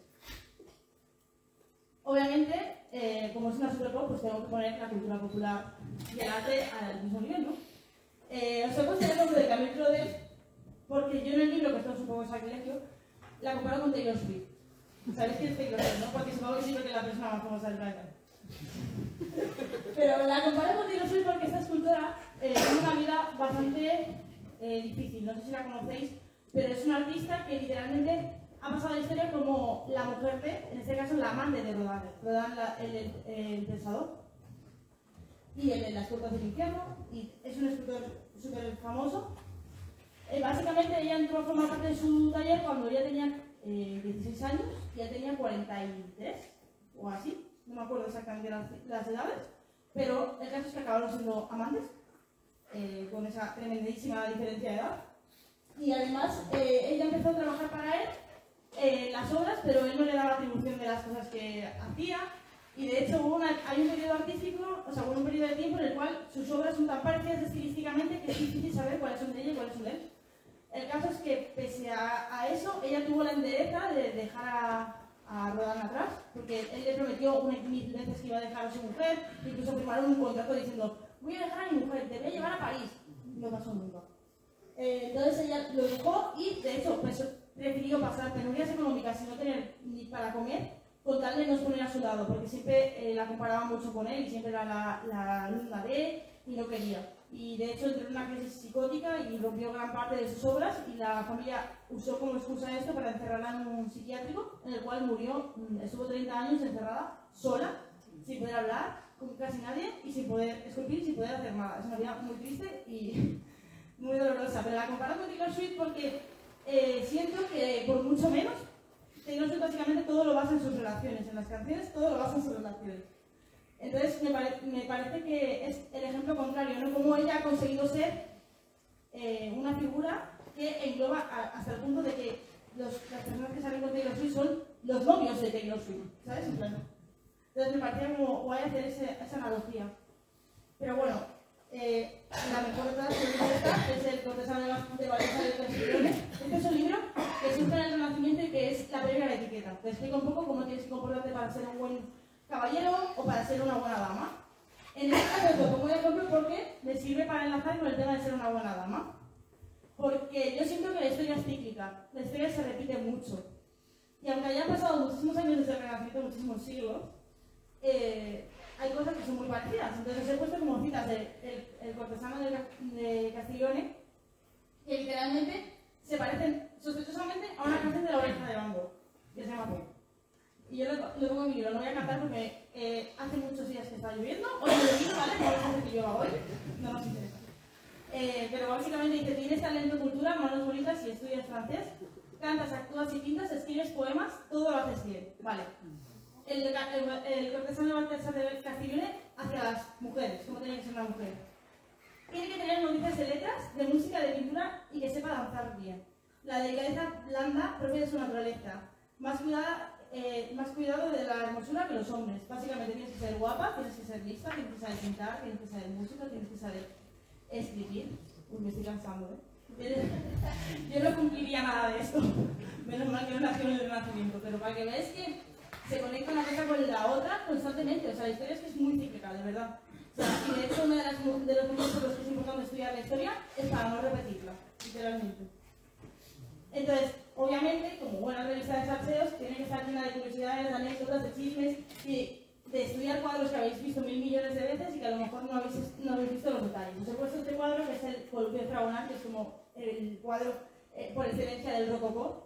Obviamente, como es una superpop, pues tengo que poner la cultura popular y el arte al mismo nivel, ¿no? Os he puesto el ejemplo de Camille Claudel, porque yo en el libro, que esto es un poco sacrilegio, la comparo con Taylor Swift. ¿Sabéis quién es Taylor Swift, no? Porque supongo que sí, porque es la persona más famosa del planeta. Pero la comparo con Taylor Swift porque esta escultora tiene una vida bastante difícil. No sé si la conocéis, pero es una artista que literalmente ha pasado la historia como la mujer de, en este caso, la amante de Rodin. Rodin, el pensador. Y el de las puertas del infierno. Y es un escultor súper famoso. Básicamente ella entró a formar parte de su taller cuando ella tenía 16 años y ella tenía 43 o así, no me acuerdo exactamente las edades, pero el caso es que acabaron siendo amantes con esa tremendísima diferencia de edad. Y además ella empezó a trabajar para él las obras, pero él no le daba atribución de las cosas que hacía. Y de hecho hay un periodo artístico, o sea, un periodo de tiempo en el cual sus obras son tan parecidas estilísticamente que es difícil saber cuáles son de ella y cuáles son de él. El caso es que, pese a eso, ella tuvo la entereza de dejar a Rodin atrás, porque él le prometió unas 1000 veces que iba a dejar a su mujer, incluso firmaron un contrato diciendo, voy a dejar a mi mujer, te voy a llevar a París. No pasó nunca. Entonces ella lo dejó y, de hecho, pues, prefirió pasar penurias económicas y no tener ni para comer, con tal de no poner a su lado, porque siempre la comparaba mucho con él y siempre era la alumna de él y no quería. Y de hecho entró en una crisis psicótica y rompió gran parte de sus obras y la familia usó como excusa esto para encerrarla en un psiquiátrico en el cual murió, estuvo 30 años encerrada, sola, sin poder hablar con casi nadie y sin poder esculpir, sin poder hacer nada. Es una vida muy triste y muy dolorosa, pero la comparo con Taylor Swift porque siento que por mucho menos Taylor Swift básicamente todo lo basa en sus relaciones, en las canciones todo lo basa en sus relaciones. Entonces me parece que es el ejemplo contrario, ¿no? Cómo ella ha conseguido ser una figura que engloba hasta el punto de que las personas que salen con Taylor Swift son los novios de Taylor Swift, ¿sabes? En plan. Entonces me parecía como guay hacer esa analogía. Pero bueno, la mejor de todas es el cortesano de Vanessa de Castiglione. Este es un libro que surge en el Renacimiento y que es la previa a la etiqueta. Te explica un poco cómo tienes que comportarte para ser un buen caballero o para ser una buena dama. En este caso lo pongo de ejemplo porque me sirve para enlazar con el tema de ser una buena dama. Porque yo siento que la historia es cíclica, la historia se repite mucho. Y aunque hayan pasado muchísimos años desde el Renacimiento, muchísimos siglos, hay cosas que son muy parecidas. Entonces os he puesto como citas el cortesano de Castiglione, que literalmente se parecen sospechosamente a una canción de La Oreja de Van Gogh, que se llama Pop. Y yo lo pongo en mi libro, no voy a cantar porque hace muchos días que está lloviendo, hoy no he llovido, ¿vale? No vamos a hacer que llueva hoy, no nos interesa. Pero básicamente dice, tienes talento, cultura, manos bonitas y estudias francés, cantas, actúas y pintas, escribes poemas, todo lo haces bien, vale. El cortesano de Baltasar de Castiglione hacia las mujeres, cómo tiene que ser una mujer. Tiene que tener noticias de letras, de música, de pintura y que sepa danzar bien. La delicadeza blanda propia de su naturaleza, más cuidado de la hermosura que los hombres. Básicamente tienes que ser guapa, tienes que ser lista, tienes que saber pintar, tienes que saber música, tienes que saber escribir. Uy, me estoy cansando, Yo no cumpliría nada de esto. Menos mal que no nació en el Renacimiento, pero para que veáis que se conecta una cosa con la otra constantemente. O sea, la historia es que es muy cíclica, de verdad. O sea, y de hecho uno de los motivos por los que es importante estudiar la historia es para no repetirla, literalmente. Entonces, obviamente, como buena revista de salseos, tiene que estar llena de curiosidades, de anécdotas, de chismes y de estudiar cuadros que habéis visto 1000 millones de veces y que a lo mejor no habéis visto los detalles. Os he puesto este cuadro que es el Columpio de Fragonard, que es como el cuadro por excelencia del rococó.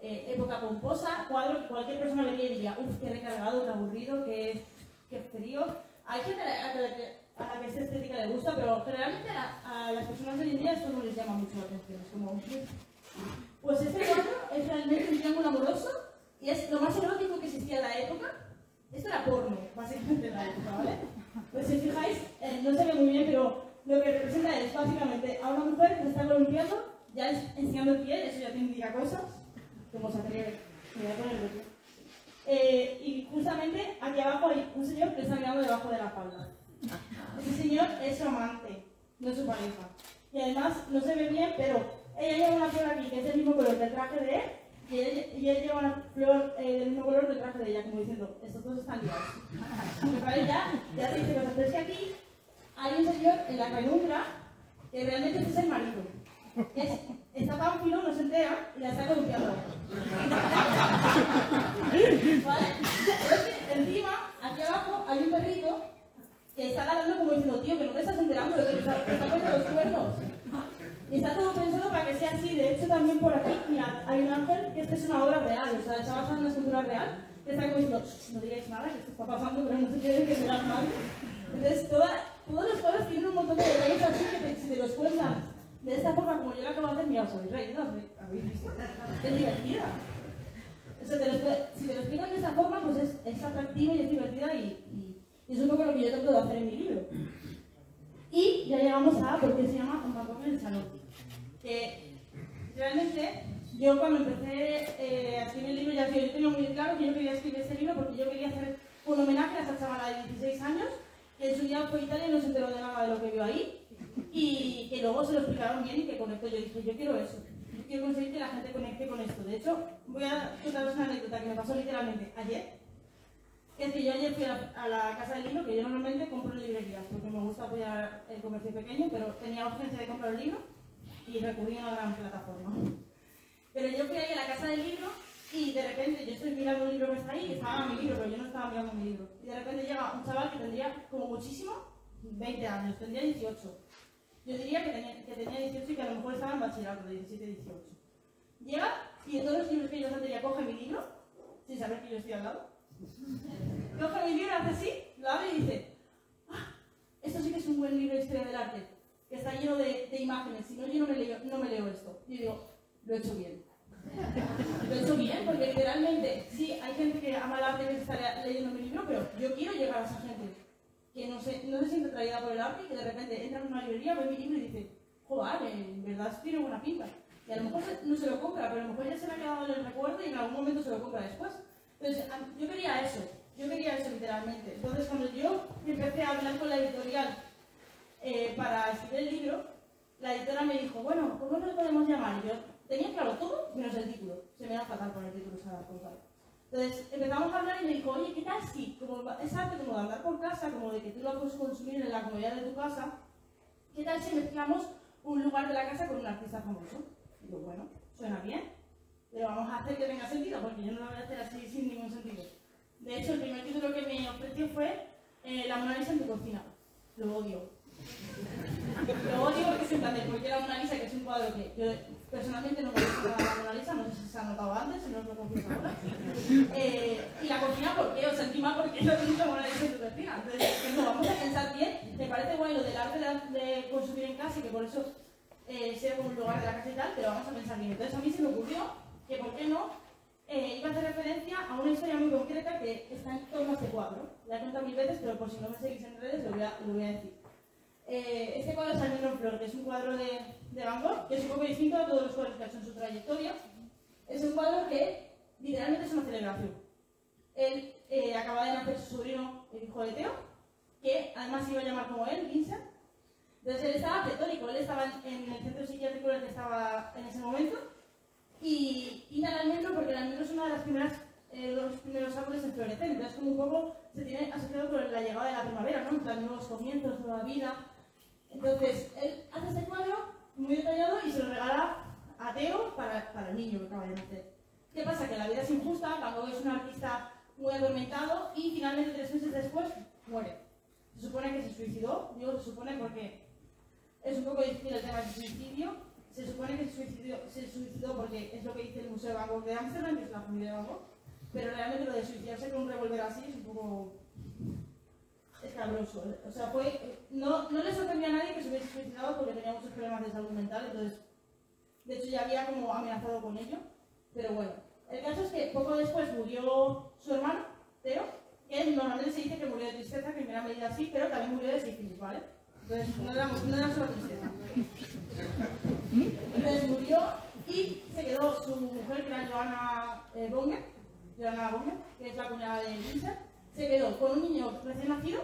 Época pomposa, cuadro que cualquier persona vería y diría, uff, qué recargado, qué aburrido, qué frío. Hay gente a la que esta estética le gusta, pero generalmente a las personas de hoy en día esto no les llama mucho la atención. Es como, pues este cuadro es realmente un triángulo amoroso y es lo más erótico que existía en la época. Esto era porno, básicamente, en la época, ¿vale? Pues si os fijáis, no se ve muy bien, pero lo que representa es básicamente a una mujer que se está columpiando, ya enseñando el pie, eso ya te indica cosas. Como se atreve, me voy a poner de pie. Y justamente aquí abajo hay un señor que está mirando debajo de la falda. Ese señor es su amante, no es su pareja. Y además no se ve bien, pero ella lleva una flor aquí que es del mismo color del traje de él, y él lleva una flor del mismo color del traje de ella, como diciendo, estos dos están liados. Ya te dice cosas, pero es que aquí hay un señor en la penumbra que realmente este es el marido. Está Pánfilo, no se entera y la está columpiando. ¿Vale? Pero es que encima, aquí abajo, hay un perrito que está ladrando como diciendo, tío, que no te estás enterando de que te está poniendo los cuernos. Y está todo pensado para que sea así. De hecho, también por aquí, mira, hay un ángel que esta es una obra real, o sea, está basada en una escultura real, que está como diciendo, no digáis nada, que esto está pasando, pero no se quiere que se vean mal. Entonces, todos los cuadros tienen un montón de detalles así que si te los cuentan de esta forma, como yo lo acabo de hacer, mira, os habéis reído, habéis visto. Es divertida. O sea, si te lo explican de esta forma, pues es atractiva y es divertida y es un poco lo que yo trato de hacer en mi libro. Y ya llegamos a por qué se llama Un balcón en el salón. Que realmente yo cuando empecé a escribir el libro ya yo tenía muy claro que yo quería escribir este libro porque yo quería hacer un homenaje a esta chavala de 16 años que en su día fue a Italia y no se enteró de nada de lo que vio ahí. Y que luego se lo explicaron bien y que conectó. Yo dije, yo quiero eso. Yo quiero conseguir que la gente conecte con esto. De hecho, voy a contaros una anécdota que me pasó literalmente ayer. Es que yo ayer fui a la casa del libro, que yo normalmente compro librerías, porque me gusta apoyar el comercio pequeño, pero tenía urgencia de comprar el libro y recurrí a una gran plataforma. Pero yo fui ahí a la casa del libro y de repente yo estoy mirando un libro que está ahí, y estaba mi libro, pero yo no estaba mirando mi libro. Y de repente llega un chaval que tendría como muchísimo 20 años, tendría 18. Yo diría que tenía 18 y que a lo mejor estaba en bachillerato, de 17, 18. Llega y de todos los libros que yo tendría coge mi libro, sin saber que yo estoy al lado. Coge mi libro, hace así, lo abre y dice, esto sí que es un buen libro de historia del arte, que está lleno de imágenes, si no yo no me leo esto. Y yo digo, lo he hecho bien. Lo he hecho bien, porque literalmente, sí, hay gente que ama el arte que está leyendo mi libro, pero yo quiero llegar a esa gente. que no se siente atraída por el arte y que de repente entra en una librería, ve mi libro y dice, joder, en verdad tiene buena pinta. Y a lo mejor no se lo compra, pero a lo mejor ya se le ha quedado en el recuerdo y en algún momento se lo compra después. Entonces, yo quería eso literalmente. Entonces, cuando yo empecé a hablar con la editorial para escribir el libro, la editora me dijo, bueno, ¿cómo lo podemos llamar? Y yo tenía claro todo, menos el título. Se me da fatal con el título, Entonces, empezamos a hablar y me dijo, oye, ¿qué tal si, como es arte como de andar por casa, como de que tú lo puedes consumir en la comodidad de tu casa, ¿qué tal si mezclamos un lugar de la casa con un artista famoso? Y digo, bueno, suena bien, pero vamos a hacer que tenga sentido, porque yo no lo voy a hacer así sin ningún sentido. De hecho, el primer título que me ofreció fue La Mona Lisa en tu cocina. Lo odio. Lo odio porque se entiende, porque la Mona Lisa, que es un cuadro que yo personalmente no conozco nada de la Mona Lisa, no sé si se ha notado antes, si no os lo confieso ahora. Y la cocina, ¿por qué? O sea, encima, ¿por qué no tenéis la Mona Lisa en tu cocina? Entonces, no, vamos a pensar bien. Me parece guay lo del arte de consumir en casa y que por eso sea como un lugar de la casa y tal, pero vamos a pensar bien. Entonces, a mí se me ocurrió que, ¿por qué no? Iba a hacer referencia a una historia muy concreta que está en torno a este cuadro. La he contado 1000 veces, pero por si no me seguís en redes, lo voy a decir. Este cuadro es Almendro en Flor, que es un cuadro de Van Gogh, que es un poco distinto a todos los cuadros que ha hecho en su trayectoria. Es un cuadro que literalmente es una celebración. Él acaba de nacer su sobrino, el hijo de Theo, que además se iba a llamar como él, Vincent. Entonces él estaba pletórico, él estaba en el centro psiquiátrico en el que estaba en ese momento. Y pinta el almendro porque el almendro es una de los primeros árboles en florecer, entonces como un poco se tiene asociado con la llegada de la primavera, ¿no? En plan, nuevos comienzos, nueva vida. Entonces, él hace este cuadro muy detallado y se lo regala a Theo para el niño que acaba de nacer. ¿Qué pasa? Que la vida es injusta, Van Gogh es un artista muy atormentado y finalmente 3 meses después muere. Se supone que se suicidó, digo se supone porque es un poco difícil el tema del suicidio. Se supone que se suicidó porque es lo que dice el Museo de Van Gogh de Ámsterdam, que es la familia de Van Gogh, pero realmente lo de suicidarse con un revólver así es un poco escabroso. O sea, no le sorprendió a nadie que se hubiese suicidado porque tenía muchos problemas de salud mental, entonces, de hecho ya había como amenazado con ello, pero bueno. El caso es que poco después murió su hermano, Theo, que normalmente se dice que murió de tristeza, que en primera medida sí, pero también murió de sífilis, ¿vale? Entonces, no era solo tristeza. Entonces murió y se quedó su mujer, que era Johanna Bonger, que es la cuñada de Vincent, se quedó con un niño recién nacido,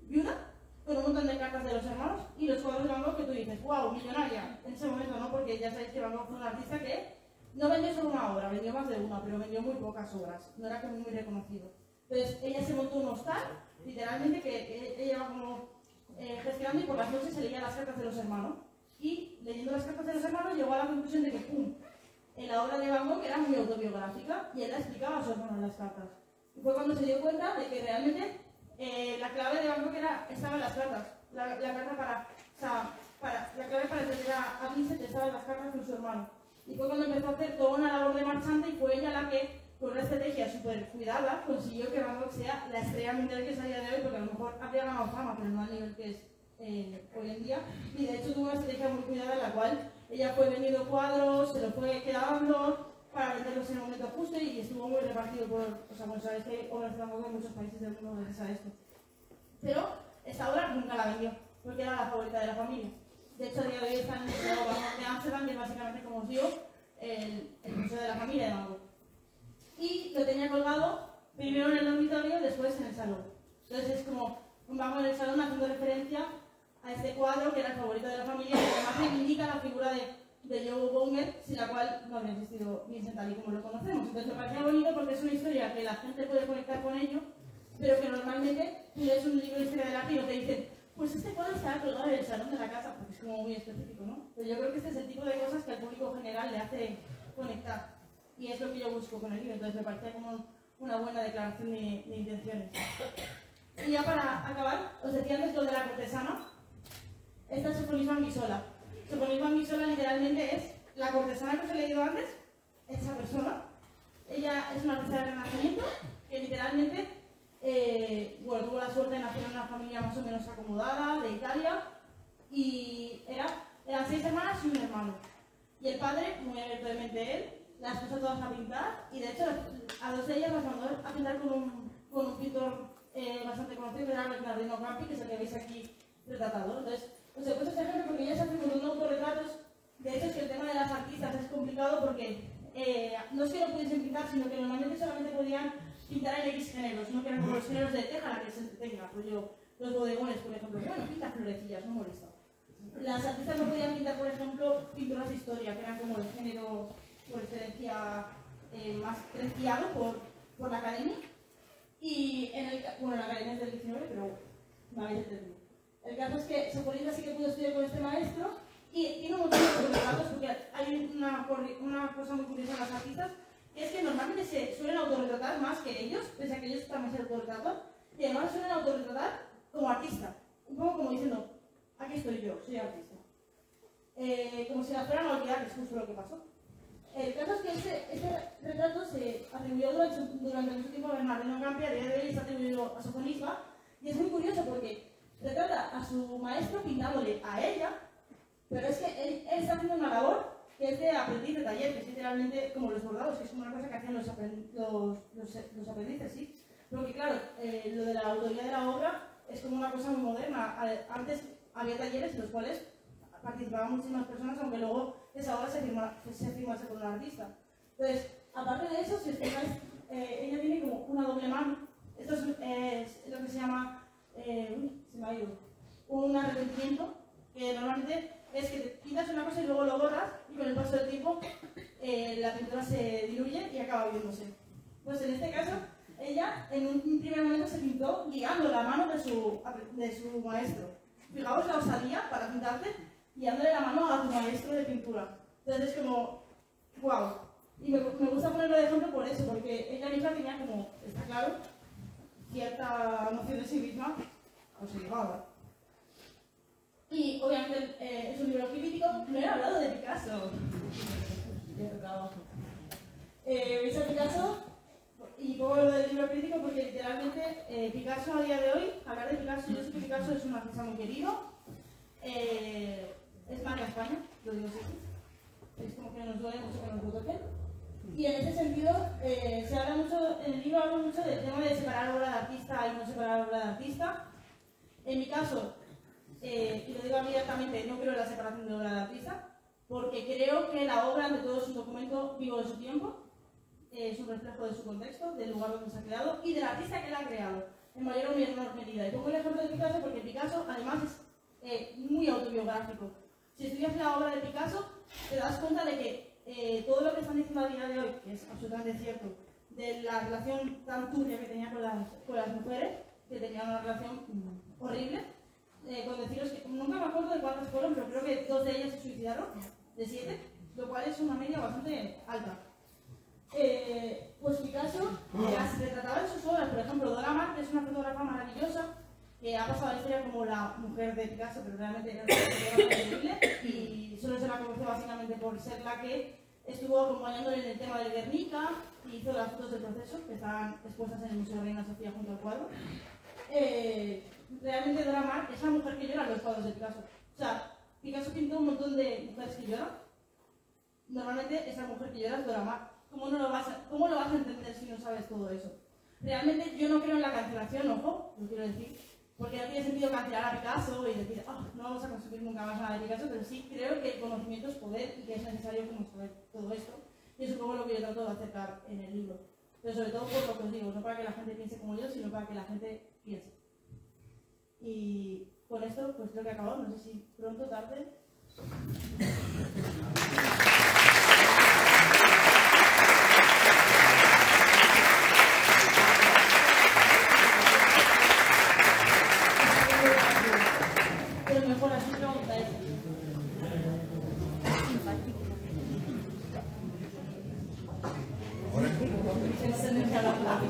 viuda, con un montón de cartas de los hermanos y los cuadros de Van Gogh que tú dices, wow, millonaria. En ese momento no, porque ya sabéis que Van Gogh fue un artista que no vendió solo una obra, vendió más de una, pero vendió muy pocas obras, no era como muy reconocido. Entonces ella se montó un hostal, literalmente, que ella iba como gestionando y por las noches se leía las cartas de los hermanos. Y leyendo las cartas de los hermanos llegó a la conclusión de que, ¡pum!, en la obra de Van Gogh era muy autobiográfica y él la explicaba a su hermano en las cartas. Y fue cuando se dio cuenta de que realmente la clave de Van Gogh estaba en las cartas. La clave para entender a Vincent estaba en las cartas con su hermano. Y fue cuando empezó a hacer toda una labor de marchante y fue ella la que, con una estrategia súper cuidada, consiguió que Van Gogh sea la estrella mundial que es a día de hoy, porque a lo mejor habría ganado fama, pero no al nivel que es hoy en día. Y de hecho tuvo una estrategia muy cuidada en la cual ella fue vendiendo cuadros, se los fue quedando para venderlos en el momento justo y estuvo muy repartido por, o sea, bueno, sabéis que obras de Van Gogh en muchos países del mundo gracias a esto. Pero esta obra nunca la vendió, porque era la favorita de la familia. De hecho, a día de hoy está en el Museo de Ámsterdam, que es básicamente, como os digo, el museo de la familia de Van Gogh. Y lo tenía colgado primero en el dormitorio, después en el salón. Entonces es como Van Gogh en el salón haciendo referencia a este cuadro que era el favorito de la familia y además reivindica la figura de Joe Bonger, sin la cual no habría existido Vincent tal y como lo conocemos. Entonces me parecía bonito porque es una historia que la gente puede conectar con ello, pero que normalmente tú lees un libro de historia del arte y no te dicen, pues este cuadro está colgado en el salón de la casa, porque es como muy específico, ¿no? Pero yo creo que este es el tipo de cosas que al público general le hace conectar, y es lo que yo busco con el libro, entonces me parecía como una buena declaración de intenciones. Y ya para acabar, os decía antes lo de la cortesana. Esta es Sofonisba Anguissola. Sofonisba Anguissola literalmente es la cortesana que os he leído antes, esa persona. Ella es una artista de renacimiento que literalmente bueno, tuvo la suerte de nacer en una familia más o menos acomodada de Italia y eran 6 hermanas y un hermano. Y el padre, muy abiertamente él, las puso todas a pintar y de hecho a 2 de ellas las mandó a pintar con un pintor bastante conocido, que era Bernardino Campi, que es el que veis aquí retratado. Entonces, os he puesto este ejemplo porque ella se hace con unos autorretratos. De hecho, es que el tema de las artistas es complicado porque no es que no pudiesen pintar, sino que normalmente solamente podían pintar en X géneros, no que eran como los géneros de teja la que se entretenga. Pues yo, los bodegones, por ejemplo, bueno, pinta florecillas, no molesta. Las artistas no podían pintar, por ejemplo, pinturas de historia, que eran como el género por excelencia más preciado por la academia. Y bueno, la academia es del 19, pero me habéis entendido. El caso es que Socorrita sí que pudo estudiar con este maestro y tiene un montón de retratos porque hay una cosa muy curiosa en las artistas, que es que normalmente se suelen autorretratar más que ellos, pese a que ellos también se autorretratan, y además suelen autorretratar como artista, un poco como diciendo, aquí estoy yo, soy artista. Como si la fueran a olvidar, que es justo lo que pasó. El caso es que este retrato se atribuyó durante mucho tiempo a Bernardino Campi, a día de hoy se ha atribuido a Sofonisba, y es muy curioso porque retrata a su maestro pintándole a ella, pero es que él está haciendo una labor que es de aprendiz de taller, que es literalmente como los bordados, que es como una cosa que hacían los aprendices, ¿sí? Porque claro, lo de la autoría de la obra es como una cosa muy moderna. Antes había talleres en los cuales participaban muchísimas personas, aunque luego esa obra se firmase por un artista. Entonces, aparte de eso, si os fijáis, ella tiene como una doble mano. Esto es lo que se llama, se me ha ido, un arrepentimiento, que normalmente es que te pintas una cosa y luego lo borras, y con el paso del tiempo la pintura se diluye y acaba viéndose. Pues en este caso, ella en un primer momento se pintó guiando la mano de su maestro. Fijaos la osadía para pintarte guiándole la mano a tu maestro de pintura. Entonces es como, wow. Y me gusta ponerlo de ejemplo por eso, porque ella misma tenía como, está claro, cierta noción de sí misma, o se llegaba. Y obviamente es un libro crítico. No he hablado de Picasso. ¿Veis a Picasso? Y pongo lo del libro crítico porque literalmente Picasso a día de hoy, hablar de Picasso, yo sé que Picasso es un artista muy querido. Es marca España, lo digo así. Es como que nos duele mucho que nos lo toquen. Y en ese sentido, se habla mucho, en el libro habla mucho del tema de separar obra de artista y no separar obra de artista. En mi caso, y lo digo abiertamente, no creo en la separación de obra de artista, porque creo que la obra, ante todo, es un documento vivo de su tiempo, es un reflejo de su contexto, del lugar donde se ha creado y del artista que la ha creado, en mayor o menor medida. Y pongo el ejemplo de Picasso porque Picasso, además, es muy autobiográfico. Si estudias la obra de Picasso, te das cuenta de que todo lo que están diciendo a día de hoy, que es absolutamente cierto, de la relación tan turbia que tenía con las mujeres, que tenía una relación horrible, con deciros que nunca me acuerdo de cuántas fueron, pero creo que 2 de ellas se suicidaron, de 7, lo cual es una media bastante alta. Pues Picasso las retrataba en sus obras. Por ejemplo, Dora Maar es una fotógrafa maravillosa que ha pasado a la historia como la mujer de Picasso, pero realmente era una fotógrafa increíble y solo se la conoce básicamente por ser la que estuvo acompañándole en el tema del Guernica y hizo las fotos del proceso que están expuestas en el Museo Reina Sofía junto al cuadro. Realmente Dora Maar es la mujer que llora en los cuadros de Picasso. O sea, Picasso pintó un montón de mujeres que lloran. Normalmente esa mujer que llora es Dora Maar. ¿Cómo lo vas a entender si no sabes todo eso? Realmente yo no creo en la cancelación, ojo, lo quiero decir, porque no tiene sentido cancelar a Picasso y decir, oh, no vamos a consumir nunca más nada de Picasso, pero sí creo que el conocimiento es poder y que es necesario como saber todo esto. Y es un poco lo que yo trato de acercar en el libro. Pero sobre todo por lo que os digo, no para que la gente piense como yo, sino para que la gente piense. Y con esto, pues creo que he acabado, no sé si pronto, tarde. Pero mejor así preguntáis. ¿Ahora?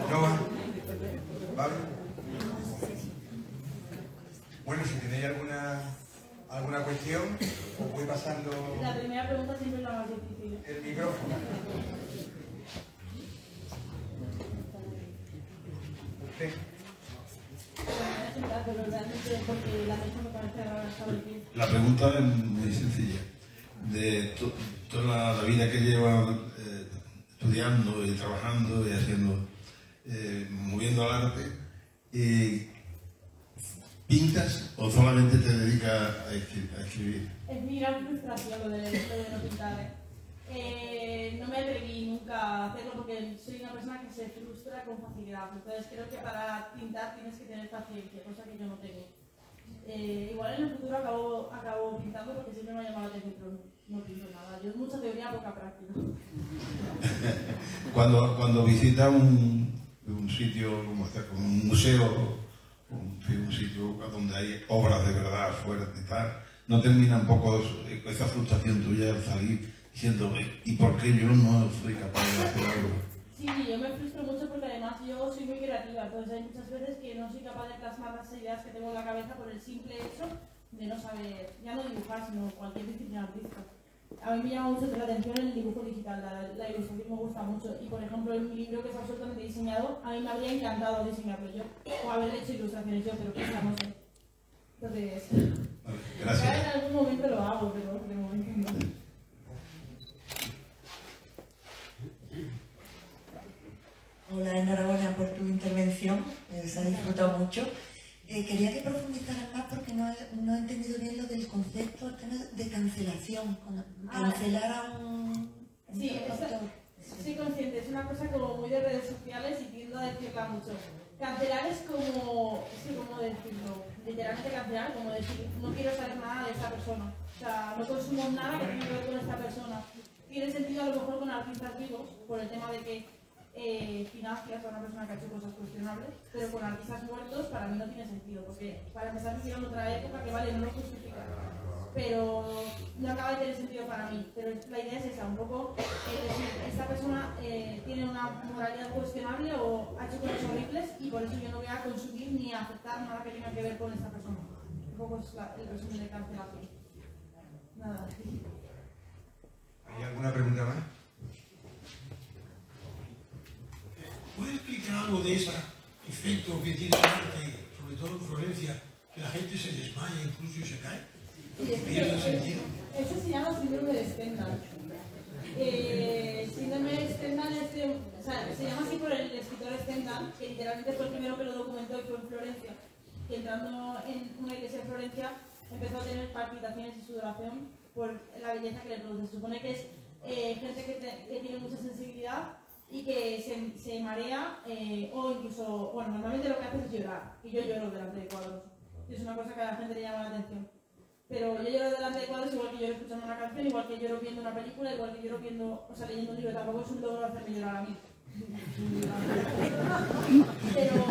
No va. ¿Vale? Bueno, si tenéis alguna cuestión, os voy pasando La primera pregunta siempre es la más difícil. el micrófono. ¿Usted? La pregunta es muy sencilla. De toda la vida que lleva estudiando y trabajando y haciendo, moviendo al arte, ¿Pintas o solamente te dedicas a escribir? Es mi gran frustración lo de no pintar. No me atreví nunca a hacerlo porque soy una persona que se frustra con facilidad. Entonces creo que para pintar tienes que tener paciencia, cosa que yo no tengo. Igual en el futuro acabo pintando porque siempre me ha llamado la atención, pero no pinto nada. Yo mucha teoría, poca práctica. Cuando visitas un sitio como un museo, un sitio donde hay obras de verdad fuertes y tal, ¿no termina un poco esa frustración tuya al salir diciendo ¿y por qué yo no soy capaz de hacer algo? Sí, yo me frustro mucho porque además yo soy muy creativa, entonces hay muchas veces que no soy capaz de plasmar las ideas que tengo en la cabeza por el simple hecho de no saber, ya no dibujar, sino cualquier disciplina artística. A mí me llama mucho la atención el dibujo digital, la ilustración me gusta mucho y por ejemplo en mi libro que es absolutamente diseñado, a mí me habría encantado diseñarlo yo o haber hecho ilustraciones yo, pero quizá no sé. Entonces, gracias. en algún momento lo hago, pero de momento no. Hola, enhorabuena por tu intervención, se ha disfrutado mucho. Quería que profundizaras más porque no he entendido bien lo del concepto de cancelación. Cancelar a un Sí, soy consciente, es una cosa como muy de redes sociales y tiendo a decirla mucho. Cancelar es como decirlo, literalmente cancelar, como decir, no quiero saber nada de esta persona. O sea, no consumo nada que tenga que ver con esta persona. Tiene sentido a lo mejor con artistas vivos, por el tema de que financias a una persona que ha hecho cosas cuestionables, pero con artistas muertos para mí no tiene sentido, porque para empezar me hicieron otra época que vale, no lo justifica, pero no acaba de tener sentido para mí. Pero la idea es esa, un poco, decir, esta persona tiene una moralidad cuestionable o ha hecho cosas horribles y por eso yo no voy a consumir ni a aceptar nada que tenga que ver con esta persona. Un poco es el resumen de cancelación. Nada. ¿Hay alguna pregunta más? ¿Puede explicar algo de ese efecto que tiene el arte, sobre todo en Florencia, que la gente se desmaya incluso y se cae? ¿Pierde el sentido? Eso se llama síndrome de Stendhal. Síndrome de Stendhal se llama así por el escritor Stendhal, que literalmente fue el primero que lo documentó y fue en Florencia. Que entrando en una iglesia de Florencia empezó a tener palpitaciones y sudoración por la belleza que le produce. Se supone que es gente que tiene mucha sensibilidad y que se marea o incluso, bueno, normalmente lo que hace es llorar, y yo lloro delante de cuadros, y es una cosa que a la gente le llama la atención, pero yo lloro delante de cuadros igual que lloro escuchando una canción, igual que lloro viendo una película, igual que lloro leyendo un libro. Tampoco es un logro hacerme llorar a mí, pero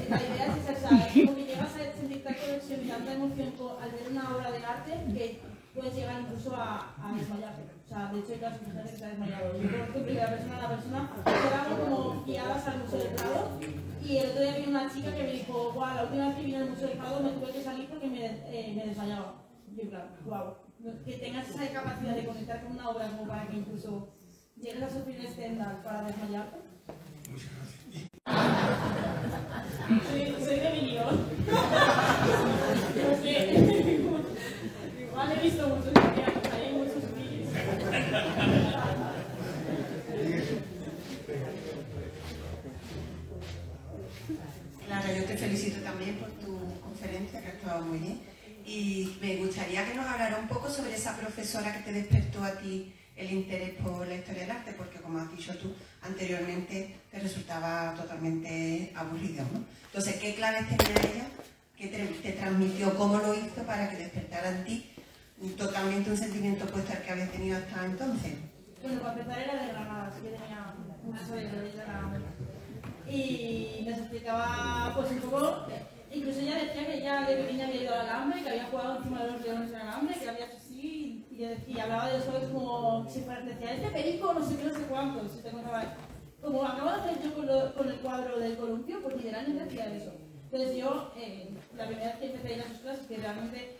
la idea es esa, como que llegas a sentir tanta conexión y tanta emoción al ver una obra de arte que puedes llegar incluso a desmayarte. O sea, de hecho hay casos de gente que se ha desmayado. Yo conozco en primera persona a la persona que daban como guiadas al Museo del Prado, y el otro día vino una chica que me dijo, guau, la última vez que vine al Museo del Prado me tuve que salir porque me desmayaba. Yo claro, guau, que tengas esa capacidad de conectar con una obra como para que incluso llegues a sufrir Stendhal para desmayarte. Muchas gracias. Soy de mi guión. No sé. Igual he visto muchos vídeos, hay muchos vídeos. Clara, yo te felicito también por tu conferencia, que ha estado muy bien. Y me gustaría que nos hablara un poco sobre esa profesora que te despertó a ti el interés por la historia del arte, porque como has dicho tú, anteriormente te resultaba totalmente aburrido, ¿no? Entonces, ¿qué claves tenía ella? ¿Qué te transmitió? ¿Cómo lo hizo para que despertara en ti totalmente un sentimiento opuesto al que habías tenido hasta entonces? Bueno, para empezar era de Granada, así que tenía mucho sabiduría de Granada. Y nos explicaba, pues un poco, incluso ella decía que ella de pequeña había ido al alambre, que había jugado encima de los leones en el alambre, que había hecho así, y hablaba de los juegos como, si decía, este perico, no sé qué, no sé cuántos, si te contaba. Como acabo de hacer yo con el cuadro del columpio, pues literalmente hacía eso. Entonces yo, la primera vez que empecé a ir a sus clases, que realmente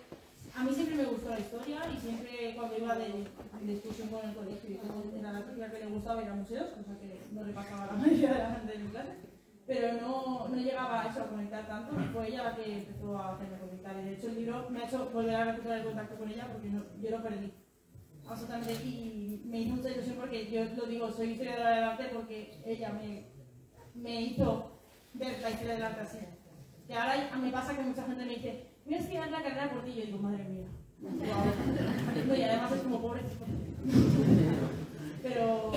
a mí siempre me gustó la historia y siempre cuando iba de excursión con el colegio y todo, era la típica que le gustaba ir a museos, cosa que no le pasaba a la mayoría de la gente de mi clase, pero no llegaba a eso, a conectar tanto, y fue ella la que empezó a hacerme conectar. Y de hecho el libro me ha hecho volver a recuperar el contacto con ella porque yo lo perdí. Absolutamente, y me hizo mucha ilusión porque yo lo digo, soy historiadora del arte porque ella me hizo ver la historia del arte así. Que ahora me pasa que mucha gente me dice, voy a estudiar la carrera por ti, y yo digo, madre mía. No, y además es como pobre. Pero